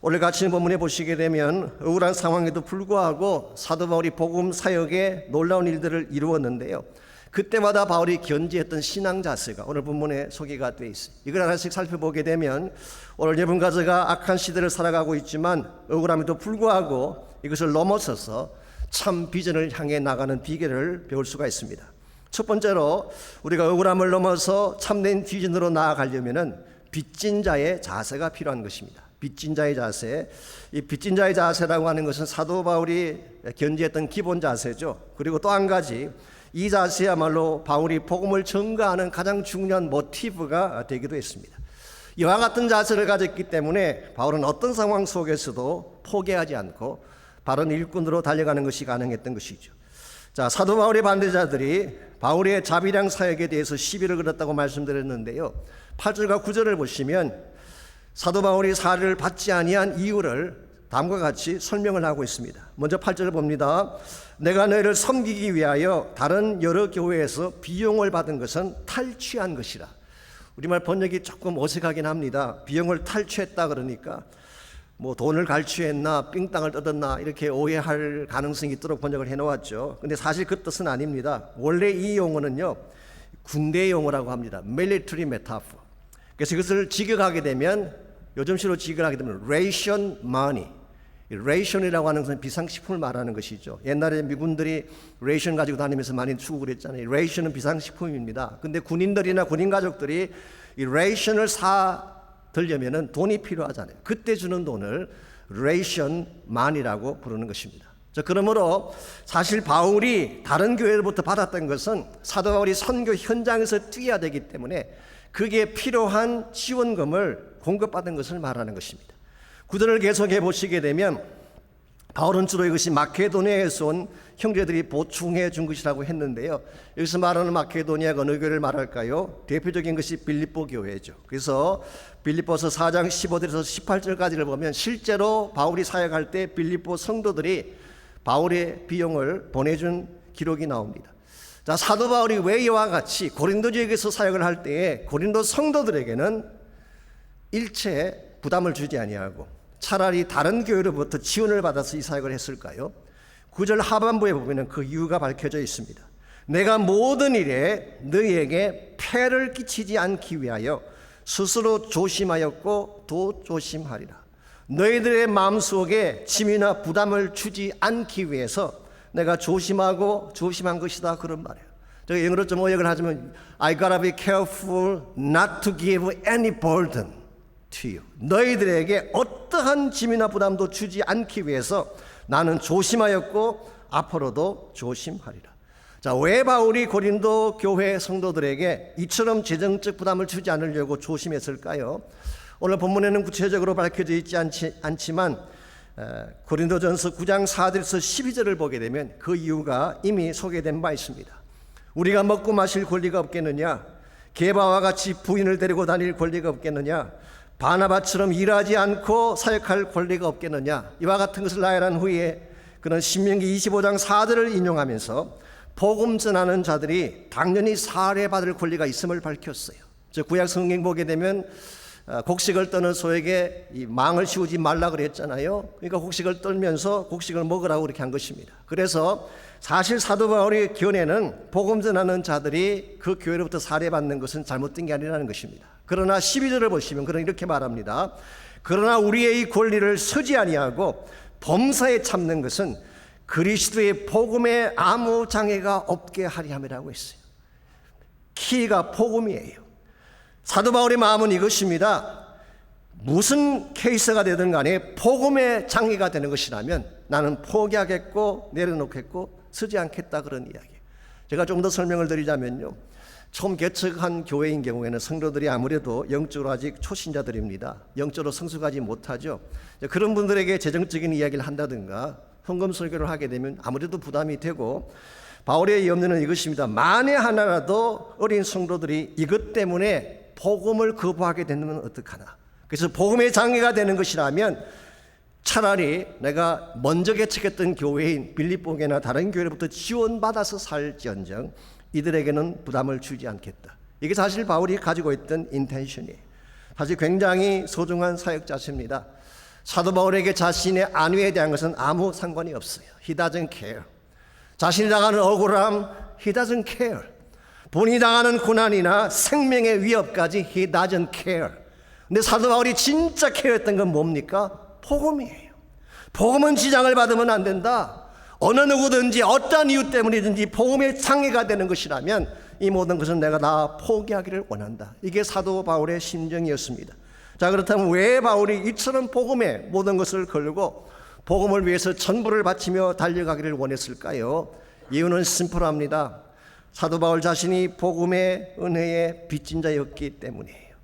오늘 같이 본문에 보시게 되면 억울한 상황에도 불구하고 사도 바울이 복음 사역에 놀라운 일들을 이루었는데요. 그때마다 바울이 견지했던 신앙 자세가 오늘 본문에 소개가 되어 있어요. 이걸 하나씩 살펴보게 되면 오늘 여러분 가져가 악한 시대를 살아가고 있지만 억울함에도 불구하고 이것을 넘어서서 참 비전을 향해 나가는 비결을 배울 수가 있습니다. 첫 번째로 우리가 억울함을 넘어서 참된 비전으로 나아가려면은 빚진 자의 자세가 필요한 것입니다. 빚진 자의 자세. 이 빚진 자의 자세라고 하는 것은 사도 바울이 견지했던 기본 자세죠. 그리고 또 한 가지, 이 자세야말로 바울이 복음을 전가하는 가장 중요한 모티브가 되기도 했습니다. 이와 같은 자세를 가졌기 때문에 바울은 어떤 상황 속에서도 포기하지 않고 바른 일꾼으로 달려가는 것이 가능했던 것이죠. 자, 사도 바울의 반대자들이 바울의 자비량 사역에 대해서 시비를 걸었다고 말씀드렸는데요. 8절과 9절을 보시면 사도 바울이 사례를 받지 아니한 이유를 다음과 같이 설명을 하고 있습니다. 먼저 8절을 봅니다. 내가 너희를 섬기기 위하여 다른 여러 교회에서 비용을 받은 것은 탈취한 것이라. 우리말 번역이 조금 어색하긴 합니다. 비용을 탈취했다 그러니까 뭐 돈을 갈취했나 삥땅을 뜯었나 이렇게 오해할 가능성이 있도록 번역을 해놓았죠. 근데 사실 그 뜻은 아닙니다. 원래 이 용어는요, 군대 용어라고 합니다. military metaphor. 그래서 이것을 직역하게 되면, 요즘식으로 직역하게 되면 ration money. ration이라고 하는 것은 비상식품을 말하는 것이죠. 옛날에 미군들이 ration 가지고 다니면서 많이 추구를 했잖아요. ration은 비상식품입니다. 근데 군인들이나 군인 가족들이 이 ration을 들려면은 돈이 필요하잖아요. 그때 주는 돈을 ration money라고 부르는 것입니다. 자, 그러므로 사실 바울이 다른 교회로부터 받았던 것은 사도 바울이 선교 현장에서 뛰어야 되기 때문에 그게 필요한 지원금을 공급받은 것을 말하는 것입니다. 구절을 계속해 보시게 되면 바울은 주로 이것이 마케도니아에서 온 형제들이 보충해 준 것이라고 했는데요. 여기서 말하는 마케도니아가 어느 교회를 말할까요? 대표적인 것이 빌립보 교회죠. 그래서 빌립보서 4장 15절에서 18절까지를 보면 실제로 바울이 사역할 때 빌립보 성도들이 바울의 비용을 보내준 기록이 나옵니다. 자, 사도 바울이 왜 이와 같이 고린도 지역에서 사역을 할 때에 고린도 성도들에게는 일체 부담을 주지 아니하고 차라리 다른 교회로부터 지원을 받아서 이 사역을 했을까요? 9절 하반부에 보면 그 이유가 밝혀져 있습니다. 내가 모든 일에 너희에게 폐를 끼치지 않기 위하여 스스로 조심하였고 또 조심하리라. 너희들의 마음속에 짐이나 부담을 주지 않기 위해서 내가 조심하고 조심한 것이다, 그런 말이에요. 제가 영어로 좀 어역을 하자면 I gotta be careful not to give any burden to you. 너희들에게 어떠한 짐이나 부담도 주지 않기 위해서 나는 조심하였고 앞으로도 조심하리라. 자, 왜 바울이 고린도 교회 성도들에게 이처럼 재정적 부담을 주지 않으려고 조심했을까요? 오늘 본문에는 구체적으로 밝혀져 있지 않지만 고린도전서 9장 4절에서 12절을 보게 되면 그 이유가 이미 소개된 바 있습니다. 우리가 먹고 마실 권리가 없겠느냐? 게바와 같이 부인을 데리고 다닐 권리가 없겠느냐? 바나바처럼 일하지 않고 사역할 권리가 없겠느냐? 이와 같은 것을 나열한 후에 그는 신명기 25장 4절을 인용하면서 복음 전하는 자들이 당연히 살해받을 권리가 있음을 밝혔어요. 즉 구약 성경 보게 되면 곡식을 떠는 소에게 이 망을 씌우지 말라 그랬잖아요. 그러니까 곡식을 떨면서 곡식을 먹으라고 그렇게 한 것입니다. 그래서 사실 사도 바울의 견해는 복음 전하는 자들이 그 교회로부터 살해받는 것은 잘못된 게 아니라는 것입니다. 그러나 12절을 보시면 그는 이렇게 말합니다. 그러나 우리의 이 권리를 서지 아니하고 범사에 참는 것은 그리스도의 복음에 아무 장애가 없게 하려 함이라고 했어요. 키가 복음이에요. 사도 바울의 마음은 이것입니다. 무슨 케이스가 되든 간에 복음의 장애가 되는 것이라면 나는 포기하겠고 내려놓겠고 서지 않겠다, 그런 이야기. 제가 좀 더 설명을 드리자면요, 처음 개척한 교회인 경우에는 성도들이 아무래도 영적으로 아직 초신자들입니다. 영적으로 성숙하지 못하죠. 그런 분들에게 재정적인 이야기를 한다든가 헌금 설교를 하게 되면 아무래도 부담이 되고, 바울의 염려는 이것입니다. 만에 하나라도 어린 성도들이 이것 때문에 복음을 거부하게 되면 어떡하나. 그래서 복음의 장애가 되는 것이라면 차라리 내가 먼저 개척했던 교회인 빌립보교나 다른 교회로부터 지원받아서 살지언정 이들에게는 부담을 주지 않겠다. 이게 사실 바울이 가지고 있던 인텐션이에요. 사실 굉장히 소중한 사역자십니다. 사도 바울에게 자신의 안위에 대한 것은 아무 상관이 없어요. He doesn't care. 자신이 당하는 억울함, He doesn't care. 본인이 당하는 고난이나 생명의 위협까지 He doesn't care. 근데 사도 바울이 진짜 케어했던 건 뭡니까? 복음이에요. 복음은 지장을 받으면 안 된다. 어느 누구든지 어떠한 이유 때문이든지 복음의 장애가 되는 것이라면 이 모든 것은 내가 다 포기하기를 원한다. 이게 사도 바울의 심정이었습니다. 자, 그렇다면 왜 바울이 이처럼 복음에 모든 것을 걸고 복음을 위해서 전부를 바치며 달려가기를 원했을까요? 이유는 심플합니다. 사도 바울 자신이 복음의 은혜의 빚진 자였기 때문이에요.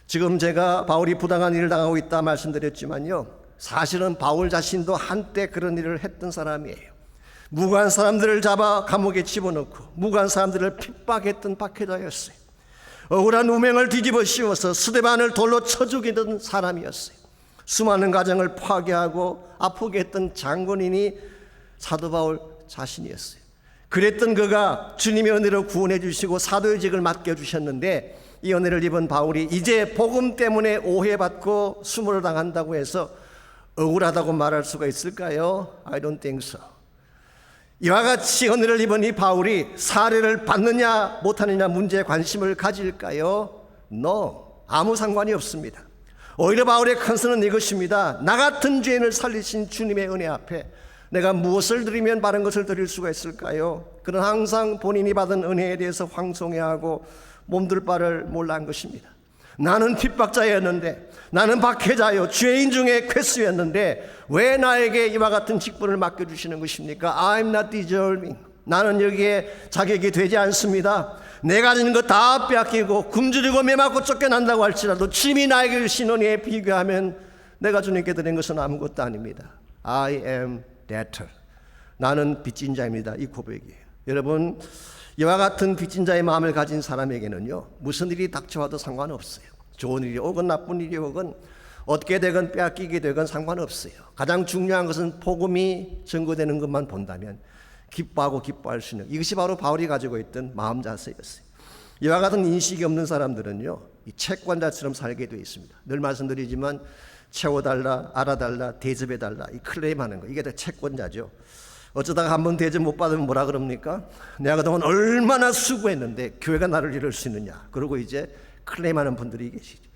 지금 제가 바울이 부당한 일을 당하고 있다 말씀드렸지만요, 사실은 바울 자신도 한때 그런 일을 했던 사람이에요. 무고한 사람들을 잡아 감옥에 집어넣고 무고한 사람들을 핍박했던 박해자였어요. 억울한 운명을 뒤집어 씌워서 스데반을 돌로 쳐 죽이던 사람이었어요. 수많은 가정을 파괴하고 아프게 했던 장본인이 사도 바울 자신이었어요. 그랬던 그가 주님의 은혜로 구원해 주시고 사도의 직을 맡겨주셨는데, 이 은혜를 입은 바울이 이제 복음 때문에 오해받고 수모를 당한다고 해서 억울하다고 말할 수가 있을까요? I don't think so. 이와 같이 은혜를 입은 이 바울이 사례를 받느냐 못하느냐 문제에 관심을 가질까요? No, 아무 상관이 없습니다. 오히려 바울의 컨선은 이것입니다. 나 같은 죄인을 살리신 주님의 은혜 앞에 내가 무엇을 드리면 바른 것을 드릴 수가 있을까요? 그는 항상 본인이 받은 은혜에 대해서 황송해하고 몸둘 바를 몰라 한 것입니다. 나는 핍박자였는데, 나는 박해자요 죄인 중에 괴수였는데 왜 나에게 이와 같은 직분을 맡겨주시는 것입니까? I'm not deserving. 나는 여기에 자격이 되지 않습니다. 내가 가진 것 다 빼앗기고 굶주리고 매맞고 쫓겨난다고 할지라도 주님이 나에게 주신 은혜에 비교하면 내가 주님께 드린 것은 아무것도 아닙니다. I am debtor. 나는 빚진 자입니다. 이 고백이에요. 여러분, 이와 같은 빚진 자의 마음을 가진 사람에게는요, 무슨 일이 닥쳐와도 상관없어요. 좋은 일이 오건 나쁜 일이 오건 얻게 되건 빼앗기게 되건 상관없어요. 가장 중요한 것은 복음이 증거되는 것만 본다면 기뻐하고 기뻐할 수 있는, 이것이 바로 바울이 가지고 있던 마음 자세였어요. 이와 같은 인식이 없는 사람들은요, 이 채권자처럼 살게 되어 있습니다. 늘 말씀드리지만 채워달라, 알아달라, 대접해달라, 이 클레임하는 거, 이게 다 채권자죠. 어쩌다가 한번 대접 못 받으면 뭐라 그럽니까? 내가 그동안 얼마나 수고했는데 교회가 나를 이룰 수 있느냐, 그러고 이제 클레임하는 분들이 계시죠.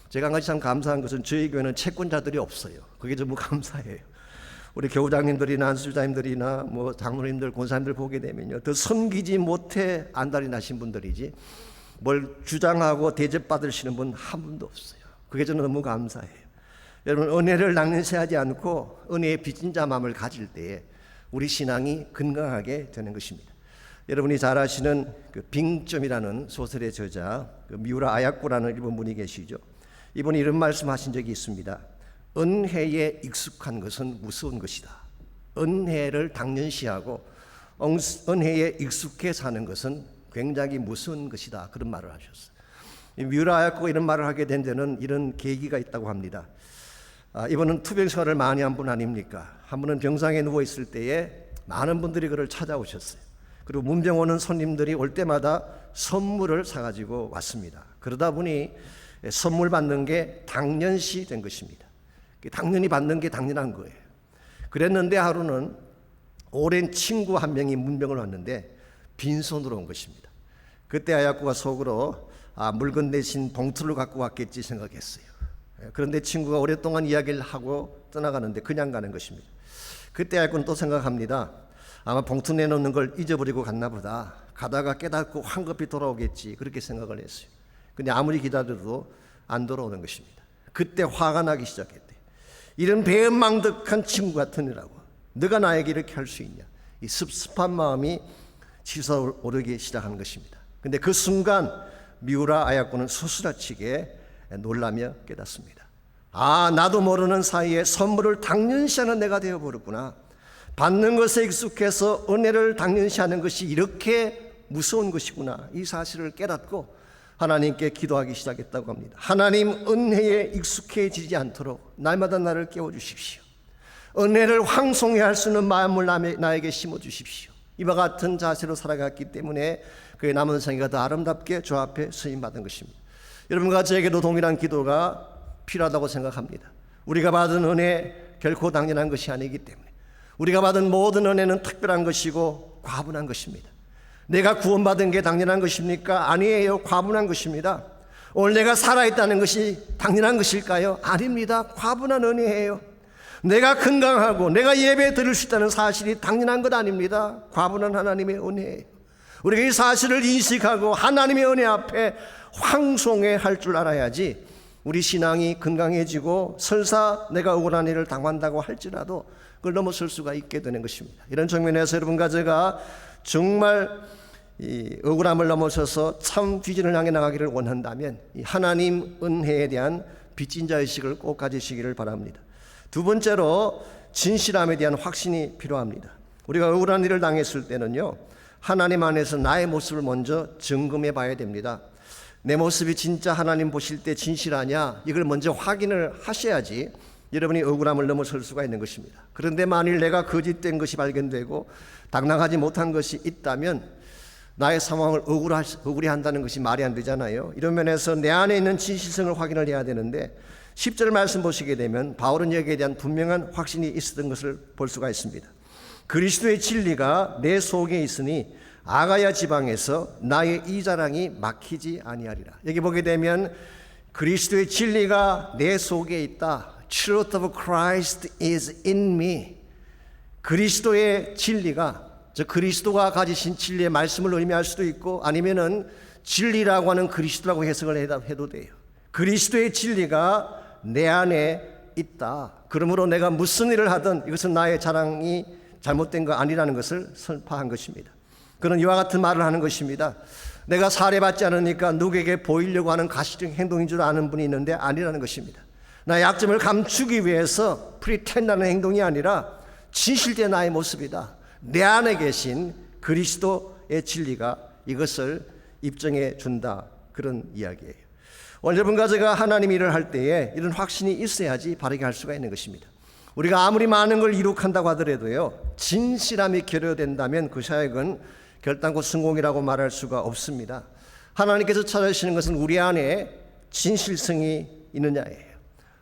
제가 한 가지 참 감사한 것은 저희 교회는 채권자들이 없어요. 그게 전부 감사해요. 우리 교우장님들이나 안수자님들이나 뭐 장로님들, 권사님들 보게 되면요, 더 섬기지 못해 안달이 나신 분들이지 뭘 주장하고 대접받으시는 분 한 분도 없어요. 그게 저는 너무 감사해요. 여러분, 은혜를 낭년시하지 않고 은혜의 빚진 자 마음을 가질 때에 우리 신앙이 건강하게 되는 것입니다. 여러분이 잘 아시는 그 빙점이라는 소설의 저자 미우라 아야코라는 일본 분이 계시죠. 이분이 이런 말씀하신 적이 있습니다. 은혜에 익숙한 것은 무서운 것이다. 은혜를 당연시하고 은혜에 익숙해 사는 것은 굉장히 무서운 것이다. 그런 말을 하셨어요. 미우라 아야코가 이런 말을 하게 된 데는 이런 계기가 있다고 합니다. 이분은 투병 생활을 많이 한 분 아닙니까? 한 분은 병상에 누워 있을 때에 많은 분들이 그를 찾아오셨어요. 그리고 문병 오는 손님들이 올 때마다 선물을 사가지고 왔습니다. 그러다 보니 선물 받는 게 당연시 된 것입니다. 당연히 받는 게 당연한 거예요. 그랬는데 하루는 오랜 친구 한 명이 문병을 왔는데 빈손으로 온 것입니다. 그때 아야코가 속으로 물건 대신 봉투를 갖고 왔겠지 생각했어요. 그런데 친구가 오랫동안 이야기를 하고 떠나가는데 그냥 가는 것입니다. 그때 아야코는 또 생각합니다. 아마 봉투 내놓는 걸 잊어버리고 갔나 보다. 가다가 깨닫고 황급히 돌아오겠지. 그렇게 생각을 했어요. 근데 아무리 기다려도 안 돌아오는 것입니다. 그때 화가 나기 시작했대요. 이런 배은망덕한 친구 같으니라고 너가 나에게 이렇게 할 수 있냐. 이 습습한 마음이 치솟아오르기 시작한 것입니다. 근데 그 순간 미우라 아야코는 소스라치게 놀라며 깨닫습니다. 나도 모르는 사이에 선물을 당연시하는 내가 되어버렸구나. 받는 것에 익숙해서 은혜를 당연시하는 것이 이렇게 무서운 것이구나. 이 사실을 깨닫고 하나님께 기도하기 시작했다고 합니다. 하나님, 은혜에 익숙해지지 않도록 날마다 나를 깨워주십시오. 은혜를 황송해 할 수 있는 마음을 나에게 심어주십시오. 이와 같은 자세로 살아갔기 때문에 그의 남은 생애가 더 아름답게 주 앞에 쓰임받은 것입니다. 여러분과 저에게도 동일한 기도가 필요하다고 생각합니다. 우리가 받은 은혜 결코 당연한 것이 아니기 때문에 우리가 받은 모든 은혜는 특별한 것이고 과분한 것입니다. 내가 구원받은 게 당연한 것입니까? 아니에요. 과분한 것입니다. 오늘 내가 살아있다는 것이 당연한 것일까요? 아닙니다. 과분한 은혜예요. 내가 건강하고 내가 예배 드릴 수 있다는 사실이 당연한 것 아닙니다. 과분한 하나님의 은혜예요. 우리가 이 사실을 인식하고 하나님의 은혜 앞에 황송해 할 줄 알아야지 우리 신앙이 건강해지고 설사 내가 억울한 일을 당한다고 할지라도 그걸 넘어설 수가 있게 되는 것입니다. 이런 측면에서 여러분과 제가 정말 이 억울함을 넘어서서 참 비전을 향해 나가기를 원한다면 이 하나님 은혜에 대한 빚진 자의식을 꼭 가지시기를 바랍니다. 두 번째로 진실함에 대한 확신이 필요합니다. 우리가 억울한 일을 당했을 때는요, 하나님 안에서 나의 모습을 먼저 점검해 봐야 됩니다. 내 모습이 진짜 하나님 보실 때 진실하냐, 이걸 먼저 확인을 하셔야지 여러분이 억울함을 넘어설 수가 있는 것입니다. 그런데 만일 내가 거짓된 것이 발견되고 당당하지 못한 것이 있다면 나의 상황을 억울히 한다는 것이 말이 안 되잖아요. 이런 면에서 내 안에 있는 진실성을 확인을 해야 되는데 10절 말씀 보시게 되면 바울은 여기에 대한 분명한 확신이 있었던 것을 볼 수가 있습니다. 그리스도의 진리가 내 속에 있으니 아가야 지방에서 나의 이 자랑이 막히지 아니하리라. 여기 보게 되면 그리스도의 진리가 내 속에 있다. Truth of Christ is in me. 그리스도의 진리가, 저 그리스도가 가지신 진리의 말씀을 의미할 수도 있고 아니면은 진리라고 하는 그리스도라고 해석을 해도 돼요. 그리스도의 진리가 내 안에 있다. 그러므로 내가 무슨 일을 하든 이것은 나의 자랑이 잘못된 거 아니라는 것을 선포한 것입니다. 그는 이와 같은 말을 하는 것입니다. 내가 살해받지 않으니까 누구에게 보이려고 하는 가시적인 행동인 줄 아는 분이 있는데 아니라는 것입니다. 나의 약점을 감추기 위해서 프리텐드하는 행동이 아니라 진실된 나의 모습이다. 내 안에 계신 그리스도의 진리가 이것을 입증해 준다. 그런 이야기예요. 오늘 여러분과 제가 하나님 일을 할 때에 이런 확신이 있어야지 바르게 할 수가 있는 것입니다. 우리가 아무리 많은 걸 이룩한다고 하더라도요, 진실함이 결여된다면 그 사역은 결단코 성공이라고 말할 수가 없습니다. 하나님께서 찾으시는 것은 우리 안에 진실성이 있느냐예요.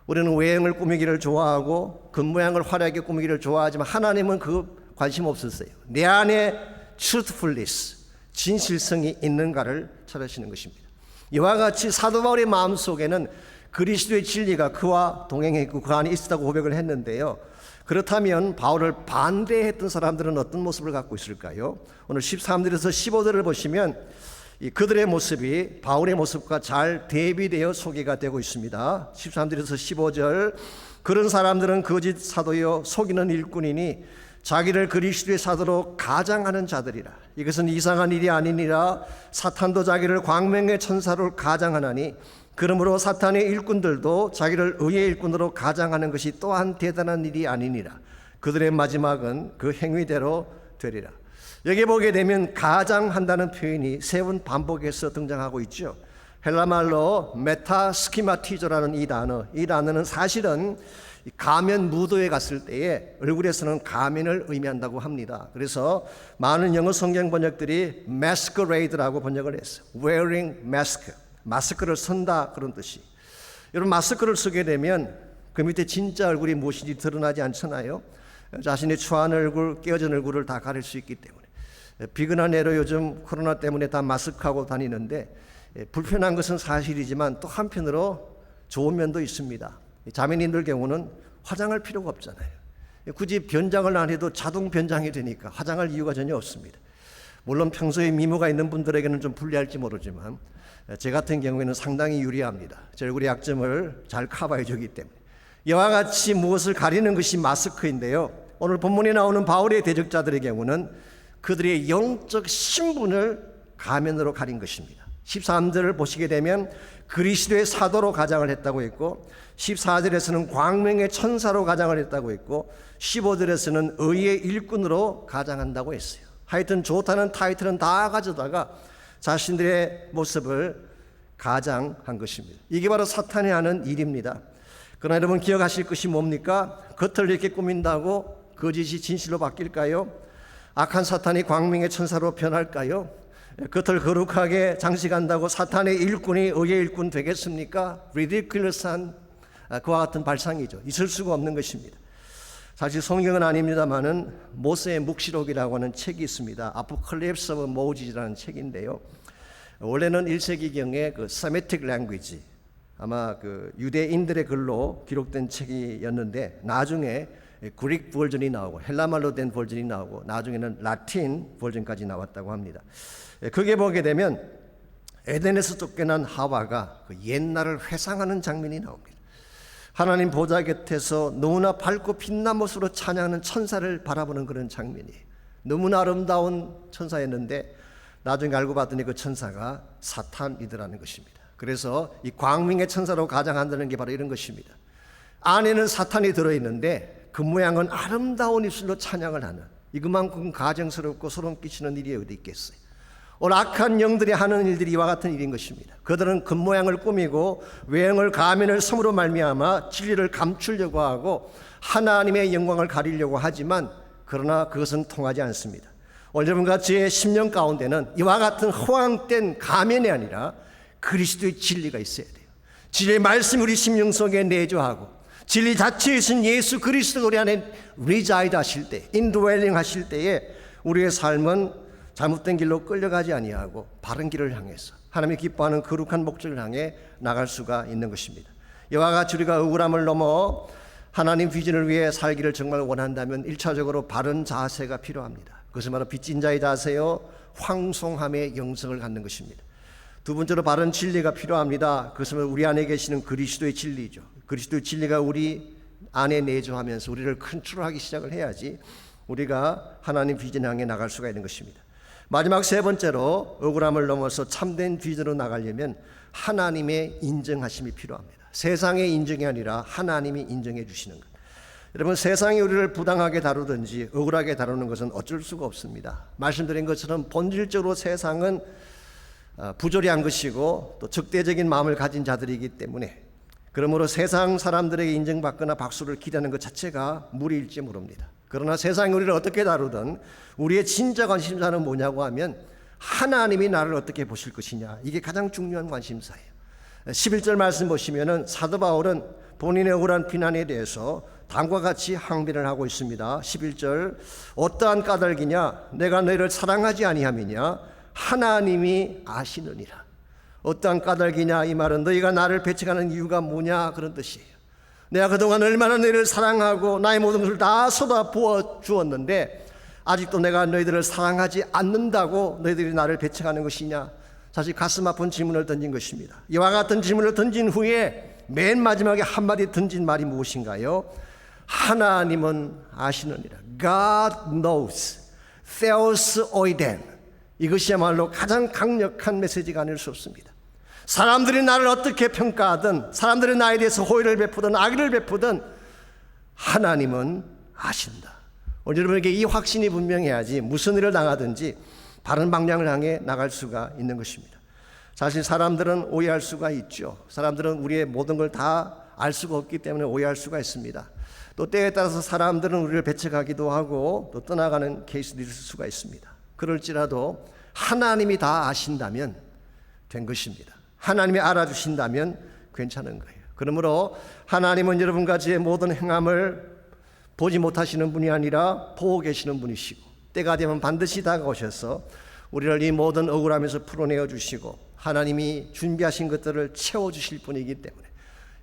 우리는 외형을 꾸미기를 좋아하고 겉모양을 화려하게 꾸미기를 좋아하지만 하나님은 그 관심 없었어요. 내 안에 truthfulness, 진실성이 있는가를 찾으시는 것입니다. 이와 같이 사도 바울의 마음속에는 그리스도의 진리가 그와 동행했고 그 안에 있었다고 고백을 했는데요. 그렇다면 바울을 반대했던 사람들은 어떤 모습을 갖고 있을까요? 오늘 13절에서 15절을 보시면 그들의 모습이 바울의 모습과 잘 대비되어 소개가 되고 있습니다. 13절에서 15절, 그런 사람들은 거짓 사도여 속이는 일꾼이니 자기를 그리스도의 사도로 가장하는 자들이라. 이것은 이상한 일이 아니니라. 사탄도 자기를 광명의 천사로 가장하나니 그러므로 사탄의 일꾼들도 자기를 의의 일꾼으로 가장하는 것이 또한 대단한 일이 아니니라. 그들의 마지막은 그 행위대로 되리라. 여기 보게 되면 가장한다는 표현이 세 번 반복해서 등장하고 있죠. 헬라말로 메타스키마티조라는 이 단어는 사실은 가면 무도에 갔을 때에 얼굴에서는 가면을 의미한다고 합니다. 그래서 많은 영어 성경 번역들이 masquerade라고 번역을 했어요. wearing mask, 마스크를 쓴다 그런 뜻이. 여러분 마스크를 쓰게 되면 그 밑에 진짜 얼굴이 무엇인지 드러나지 않잖아요. 자신의 추한 얼굴, 깨어진 얼굴을 다 가릴 수 있기 때문에. 비근한 애로 요즘 코로나 때문에 다 마스크하고 다니는데 불편한 것은 사실이지만 또 한편으로 좋은 면도 있습니다. 자매님들 경우는 화장할 필요가 없잖아요. 굳이 변장을 안 해도 자동 변장이 되니까 화장할 이유가 전혀 없습니다. 물론 평소에 미모가 있는 분들에게는 좀 불리할지 모르지만 제 같은 경우에는 상당히 유리합니다. 제 얼굴의 약점을 잘 커버해 주기 때문에. 이와 같이 무엇을 가리는 것이 마스크인데요. 오늘 본문에 나오는 바울의 대적자들의 경우는 그들의 영적 신분을 가면으로 가린 것입니다. 13절을 보시게 되면 그리스도의 사도로 가장을 했다고 했고 14절에서는 광명의 천사로 가장을 했다고 했고 15절에서는 의의 일꾼으로 가장한다고 했어요. 하여튼 좋다는 타이틀은 다 가져다가 자신들의 모습을 가장한 것입니다. 이게 바로 사탄이 하는 일입니다. 그러나 여러분 기억하실 것이 뭡니까? 겉을 이렇게 꾸민다고 거짓이 진실로 바뀔까요? 악한 사탄이 광명의 천사로 변할까요? 겉을 거룩하게 장식한다고 사탄의 일꾼이 의의 일꾼 되겠습니까? ridiculous한 그와 같은 발상이죠. 있을 수가 없는 것입니다. 사실 성경은 아닙니다만은 모세의 묵시록이라고 하는 책이 있습니다. Apocalypse of Moses라는 책인데요. 원래는 1세기경의 그 Semitic language, 아마 그 유대인들의 글로 기록된 책이었는데 나중에 그릭 버전이 나오고 헬라말로 된 버전이 나오고 나중에는 라틴 버전까지 나왔다고 합니다. 거기에 보게 되면 에덴에서 쫓겨난 하와가 그 옛날을 회상하는 장면이 나옵니다. 하나님 보좌 곁에서 너무나 밝고 빛난 모습으로 찬양하는 천사를 바라보는 그런 장면이에요. 너무나 아름다운 천사였는데 나중에 알고 봤더니 그 천사가 사탄이더라는 것입니다. 그래서 이 광명의 천사로 가장한다는 게 바로 이런 것입니다. 안에는 사탄이 들어있는데 그 모양은 아름다운 입술로 찬양을 하는, 이것만큼 가정스럽고 소름 끼치는 일이 어디 있겠어요. 오늘 악한 영들이 하는 일들이 이와 같은 일인 것입니다. 그들은 겉모양을 꾸미고 외형을 가면을 섬으로 말미암아 진리를 감추려고 하고 하나님의 영광을 가리려고 하지만 그러나 그것은 통하지 않습니다. 오늘 여러분과 제 심령 가운데는 이와 같은 허황된 가면이 아니라 그리스도의 진리가 있어야 돼요. 진리의 말씀이 우리 심령 속에 내주하고 진리 자체이신 예수 그리스도 우리 안에 reside 하실 때, indwelling 하실 때에 우리의 삶은 잘못된 길로 끌려가지 아니하고 바른 길을 향해서 하나님이 기뻐하는 거룩한 목적을 향해 나갈 수가 있는 것입니다. 이와 같이 우리가 억울함을 넘어 하나님 비전을 위해 살기를 정말 원한다면 1차적으로 바른 자세가 필요합니다. 그것은 바로 빚진 자의 자세요, 황송함의 영성을 갖는 것입니다. 두 번째로 바른 진리가 필요합니다. 그것은 우리 안에 계시는 그리스도의 진리죠. 그리스도의 진리가 우리 안에 내주하면서 우리를 컨트롤하기 시작을 해야지 우리가 하나님 비전 향해 나갈 수가 있는 것입니다. 마지막 세 번째로 억울함을 넘어서 참된 비전으로 나가려면 하나님의 인정하심이 필요합니다. 세상의 인정이 아니라 하나님이 인정해 주시는 것. 여러분 세상이 우리를 부당하게 다루든지 억울하게 다루는 것은 어쩔 수가 없습니다. 말씀드린 것처럼 본질적으로 세상은 부조리한 것이고 또 적대적인 마음을 가진 자들이기 때문에 그러므로 세상 사람들에게 인정받거나 박수를 기대하는 것 자체가 무리일지 모릅니다. 그러나 세상이 우리를 어떻게 다루든 우리의 진짜 관심사는 뭐냐고 하면 하나님이 나를 어떻게 보실 것이냐, 이게 가장 중요한 관심사예요. 11절 말씀 보시면은 사도 바울은 본인의 억울한 비난에 대해서 다음과 같이 항변을 하고 있습니다. 11절 어떠한 까닭이냐, 내가 너희를 사랑하지 아니함이냐, 하나님이 아시느니라. 어떠한 까닭이냐, 이 말은 너희가 나를 배척하는 이유가 뭐냐 그런 뜻이에요. 내가 그동안 얼마나 너희를 사랑하고 나의 모든 것을 다 쏟아 부어 주었는데 아직도 내가 너희들을 사랑하지 않는다고 너희들이 나를 배척하는 것이냐. 사실 가슴 아픈 질문을 던진 것입니다. 이와 같은 질문을 던진 후에 맨 마지막에 한마디 던진 말이 무엇인가요? 하나님은 아시느니라. God knows. Theos oiden. 이것이야말로 가장 강력한 메시지가 아닐 수 없습니다. 사람들이 나를 어떻게 평가하든, 사람들이 나에 대해서 호의를 베푸든 악의를 베푸든 하나님은 아신다. 오늘 여러분에게 이 확신이 분명해야지 무슨 일을 당하든지 바른 방향을 향해 나갈 수가 있는 것입니다. 사실 사람들은 오해할 수가 있죠. 사람들은 우리의 모든 걸 다 알 수가 없기 때문에 오해할 수가 있습니다. 또 때에 따라서 사람들은 우리를 배척하기도 하고 또 떠나가는 케이스도 있을 수가 있습니다. 그럴지라도 하나님이 다 아신다면 된 것입니다. 하나님이 알아주신다면 괜찮은 거예요. 그러므로 하나님은 여러분과 제 모든 행함을 보지 못하시는 분이 아니라 보고 계시는 분이시고, 때가 되면 반드시 다가오셔서 우리를 이 모든 억울함에서 풀어내어 주시고 하나님이 준비하신 것들을 채워주실 분이기 때문에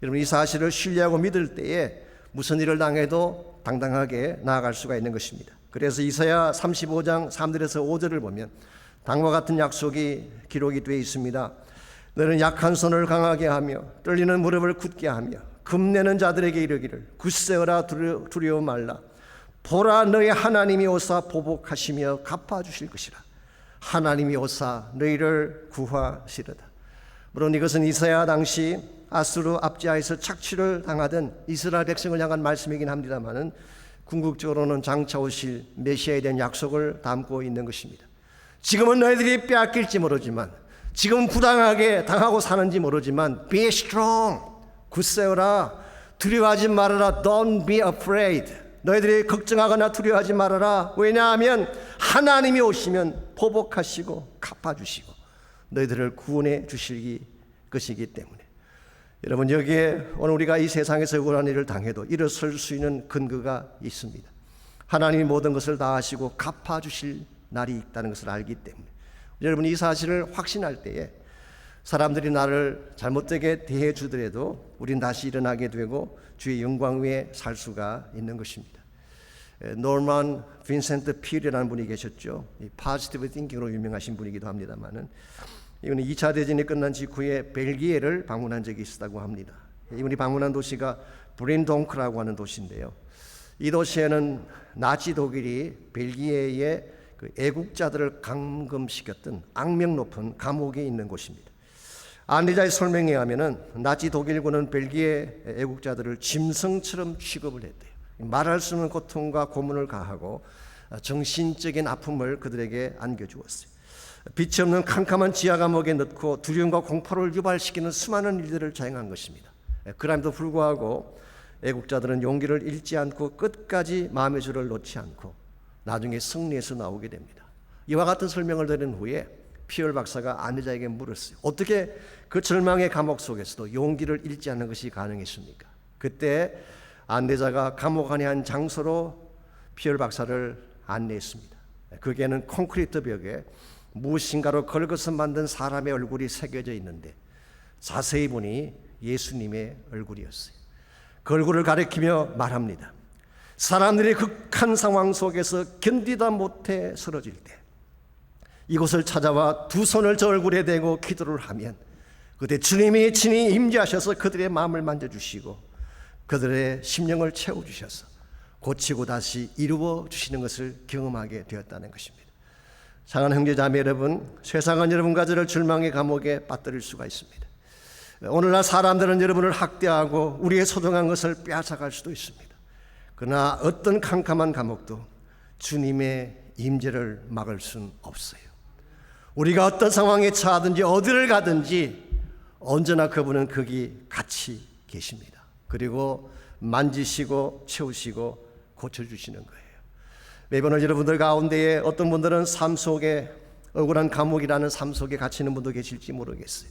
여러분 이 사실을 신뢰하고 믿을 때에 무슨 일을 당해도 당당하게 나아갈 수가 있는 것입니다. 그래서 이사야 35장 3절에서 5절을 보면 다음과 같은 약속이 기록이 되어 있습니다. 너는 약한 손을 강하게 하며 떨리는 무릎을 굳게 하며 금내는 자들에게 이르기를 굳세어라 두려워 말라. 보라 너희 하나님이 오사 보복하시며 갚아주실 것이라. 하나님이 오사 너희를 구하시리다. 물론 이것은 이사야 당시 아수르 압제하에서 착취를 당하던 이스라엘 백성을 향한 말씀이긴 합니다만은 궁극적으로는 장차 오실 메시아에 대한 약속을 담고 있는 것입니다. 지금은 너희들이 빼앗길지 모르지만, 지금 부당하게 당하고 사는지 모르지만 be strong, 굳세어라, 두려워하지 말아라. Don't be afraid. 너희들이 걱정하거나 두려워하지 말아라. 왜냐하면 하나님이 오시면 보복하시고 갚아주시고 너희들을 구원해 주실 것이기 때문에. 여러분 여기에 오늘 우리가 이 세상에서 억울한 일을 당해도 일어설 수 있는 근거가 있습니다. 하나님이 모든 것을 다 아시고 갚아주실 날이 있다는 것을 알기 때문에 여러분 이 사실을 확신할 때에 사람들이 나를 잘못되게 대해 주더라도 우린 다시 일어나게 되고 주의 영광 위에 살 수가 있는 것입니다. 노만 빈센트 필이라는 분이 계셨죠. 포지티브 띵킹으로 유명하신 분이기도 합니다만은 이분이 2차 대전이 끝난 직후에 벨기에를 방문한 적이 있었다고 합니다. 이분이 방문한 도시가 브린동크라고 하는 도시인데요. 이 도시에는 나치 독일이 벨기에의 그 애국자들을 감금시켰던 악명 높은 감옥이 있는 곳입니다. 안내자의 설명에 의하면은 나치 독일군은 벨기에 애국자들을 짐승처럼 취급을 했대요. 말할 수 없는 고통과 고문을 가하고 정신적인 아픔을 그들에게 안겨주었어요. 빛이 없는 캄캄한 지하 감옥에 넣고 두려움과 공포를 유발시키는 수많은 일들을 자행한 것입니다. 그럼에도 불구하고 애국자들은 용기를 잃지 않고 끝까지 마음의 줄을 놓지 않고 나중에 승리해서 나오게 됩니다. 이와 같은 설명을 들은 후에 피얼 박사가 안내자에게 물었어요. 어떻게 그 절망의 감옥 속에서도 용기를 잃지 않는 것이 가능했습니까? 그때 안내자가 감옥 안의 한 장소로 피얼 박사를 안내했습니다. 거기에는 콘크리트 벽에 무엇인가로 걸것서 만든 사람의 얼굴이 새겨져 있는데 자세히 보니 예수님의 얼굴이었어요. 그 얼굴을 가리키며 말합니다. 사람들이 극한 상황 속에서 견디다 못해 쓰러질 때 이곳을 찾아와 두 손을 저 얼굴에 대고 기도를 하면 그때 주님이 친히 임재하셔서 그들의 마음을 만져주시고 그들의 심령을 채워주셔서 고치고 다시 이루어 주시는 것을 경험하게 되었다는 것입니다. 사랑하는 형제자매 여러분, 세상은 여러분과 저를 절망의 감옥에 빠뜨릴 수가 있습니다. 오늘날 사람들은 여러분을 학대하고 우리의 소중한 것을 빼앗아갈 수도 있습니다. 그러나 어떤 캄캄한 감옥도 주님의 임재를 막을 수는 없어요. 우리가 어떤 상황에 처하든지 어디를 가든지 언제나 그분은 거기 같이 계십니다. 그리고 만지시고 채우시고 고쳐주시는 거예요. 매번 여러분들 가운데에 어떤 분들은 삶 속에 억울한 감옥이라는 삶 속에 갇히는 분도 계실지 모르겠어요.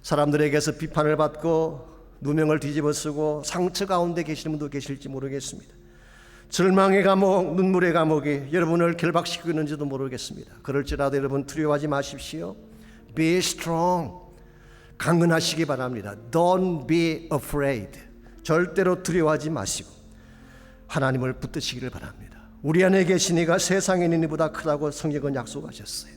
사람들에게서 비판을 받고 누명을 뒤집어 쓰고 상처 가운데 계시는 분도 계실지 모르겠습니다. 절망의 감옥, 눈물의 감옥이 여러분을 결박시키고 있는지도 모르겠습니다. 그럴지라도 여러분 두려워하지 마십시오. Be strong. 강건하시기 바랍니다. Don't be afraid. 절대로 두려워하지 마시고 하나님을 붙드시기를 바랍니다. 우리 안에 계신 이가 세상에 있는 이보다 크다고 성경은 약속하셨어요.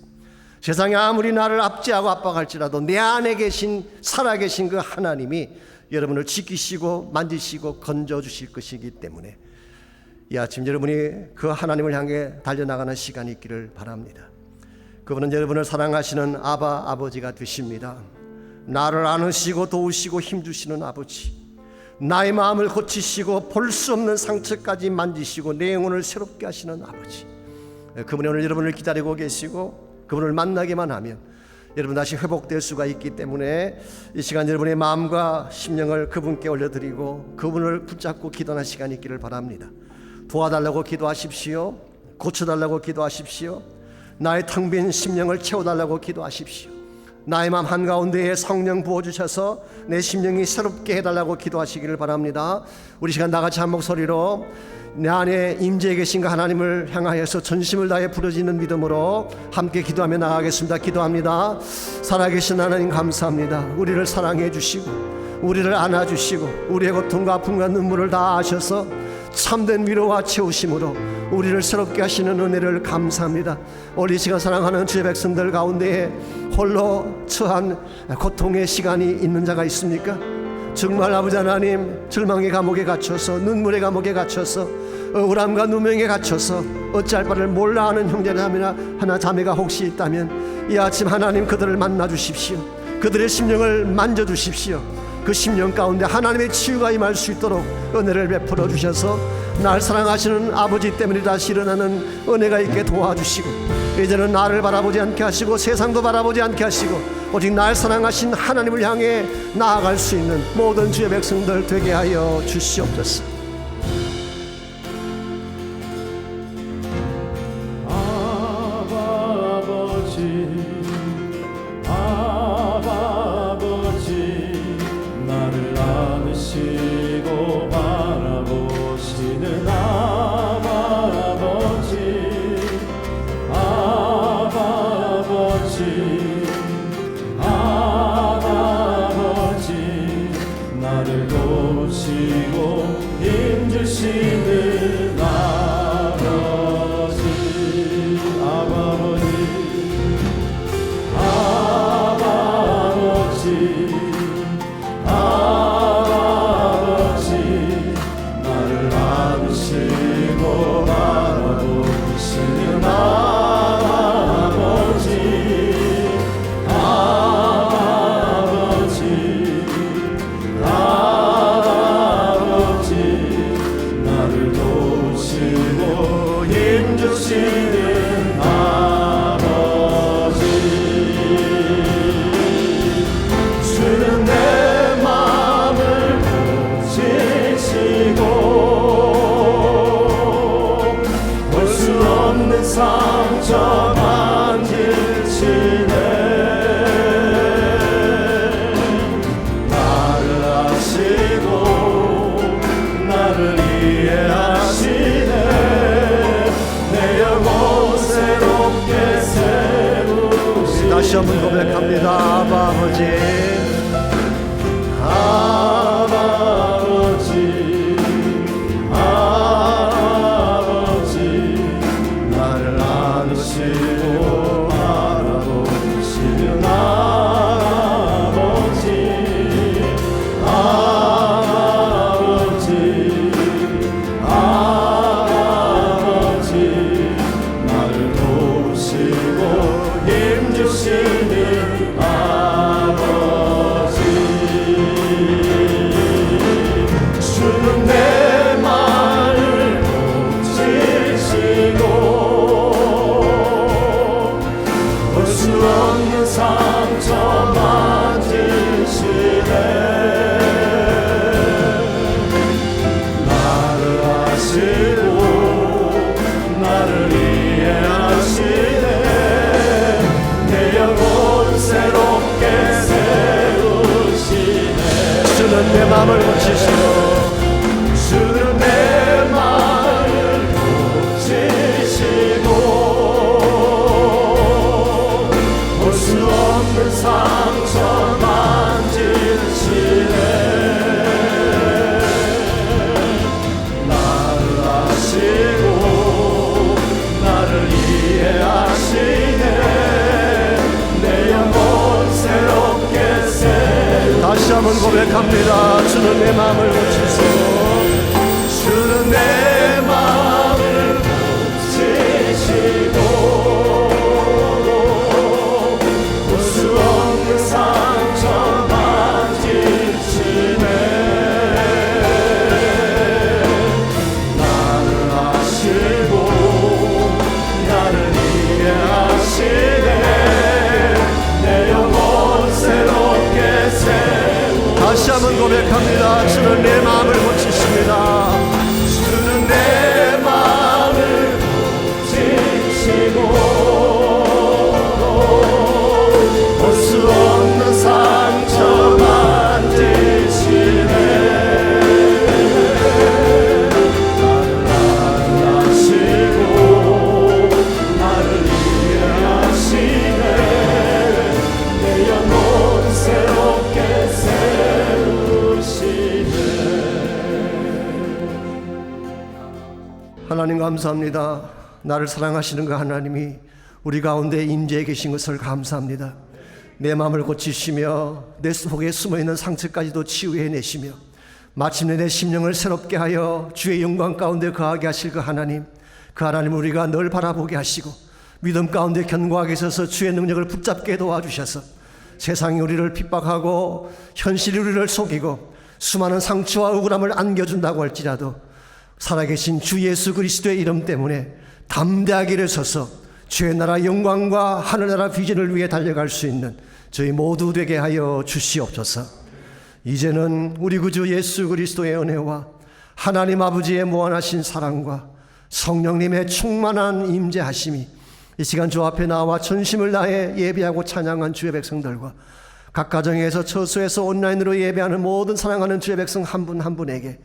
세상이 아무리 나를 압제하고 압박할지라도 내 안에 계신 살아계신 그 하나님이 여러분을 지키시고 만지시고 건져주실 것이기 때문에 이 아침 여러분이 그 하나님을 향해 달려나가는 시간이 있기를 바랍니다. 그분은 여러분을 사랑하시는 아버지가 되십니다. 나를 안으시고 도우시고 힘주시는 아버지, 나의 마음을 고치시고 볼 수 없는 상처까지 만지시고 내 영혼을 새롭게 하시는 아버지, 그분이 오늘 여러분을 기다리고 계시고 그분을 만나기만 하면 여러분 다시 회복될 수가 있기 때문에 이 시간 여러분의 마음과 심령을 그분께 올려드리고 그분을 붙잡고 기도하는 시간이 있기를 바랍니다. 도와달라고 기도하십시오. 고쳐달라고 기도하십시오. 나의 텅 빈 심령을 채워달라고 기도하십시오. 나의 마음 한가운데에 성령 부어주셔서 내 심령이 새롭게 해달라고 기도하시기를 바랍니다. 우리 시간 나같이 한 목소리로 내 안에 임재해 계신 그 하나님을 향하여서 전심을 다해 부르짖는 믿음으로 함께 기도하며 나가겠습니다. 기도합니다. 살아계신 하나님 감사합니다. 우리를 사랑해 주시고 우리를 안아주시고 우리의 고통과 아픔과 눈물을 다 아셔서 참된 위로와 채우심으로 우리를 새롭게 하시는 은혜를 감사합니다. 오늘 이 시간 사랑하는 주의 백성들 가운데에 홀로 처한 고통의 시간이 있는 자가 있습니까? 정말 아버지 하나님, 절망의 감옥에 갇혀서 눈물의 감옥에 갇혀서 억울함과 누명에 갇혀서 어찌할 바를 몰라 하는 형제자매나 하나 자매가 혹시 있다면 이 아침 하나님 그들을 만나 주십시오. 그들의 심령을 만져 주십시오. 그 심령 가운데 하나님의 치유가 임할 수 있도록 은혜를 베풀어 주셔서 날 사랑하시는 아버지 때문에 다시 일어나는 은혜가 있게 도와주시고 이제는 나를 바라보지 않게 하시고 세상도 바라보지 않게 하시고 오직 날 사랑하신 하나님을 향해 나아갈 수 있는 모든 주의 백성들 되게 하여 주시옵소서. 아버지 나를 안으시고 바라보시는 아버지 나를 도우시고 힘주시는 상처 만지시네. 나를 아시고 나를 이해하시네. 내 영혼 새롭게 세우시네. 다시 한번 고백합니다. 아버지 내 마음을 고치시고 주는 내 마음을 고치시고 볼 수 없는 상처 만지시네. 나를 아시고 나를 이해하시네. 내 영혼 새롭게 다시 한번 고백합니다. 내 마음을 고치시고 주는 내 마음을 고치시고 볼 수 없는 상처 만지시네. 나를 아시고 나를 이해하시네. 내 영혼 새롭게 세우시네. 다시 한번 고백합니다. 주는 내 마음을 고치십니다. 주는 내 마음을 고치시고 볼 수 없는 상처 만지시네. 나를 아시고 나를 이해하시네. 내 영혼 새롭게 세우시네. 하나님 감사합니다. 나를 사랑하시는 그 하나님이 우리 가운데 임재해 계신 것을 감사합니다. 내 마음을 고치시며 내 속에 숨어있는 상처까지도 치유해내시며 마침내 내 심령을 새롭게 하여 주의 영광 가운데 거하게 하실 그 하나님, 그 하나님 우리가 늘 바라보게 하시고 믿음 가운데 견고하게 서서 주의 능력을 붙잡게 도와주셔서 세상이 우리를 핍박하고 현실이 우리를 속이고 수많은 상처와 억울함을 안겨준다고 할지라도 살아계신 주 예수 그리스도의 이름 때문에 담대하게 일어서서 주의 나라 영광과 하늘나라 비전을 위해 달려갈 수 있는 저희 모두 되게 하여 주시옵소서. 이제는 우리 구주 예수 그리스도의 은혜와 하나님 아버지의 무한하신 사랑과 성령님의 충만한 임재하심이 이 시간 주 앞에 나와 전심을 다해 예배하고 찬양한 주의 백성들과 각 가정에서 처소에서 온라인으로 예배하는 모든 사랑하는 주의 백성 한 분 한 분에게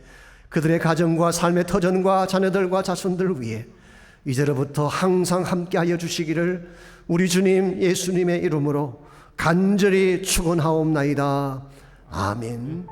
그들의 가정과 삶의 터전과 자녀들과 자손들을 위해 이제로부터 항상 함께하여 주시기를 우리 주님 예수님의 이름으로 간절히 축원하옵나이다. 아멘.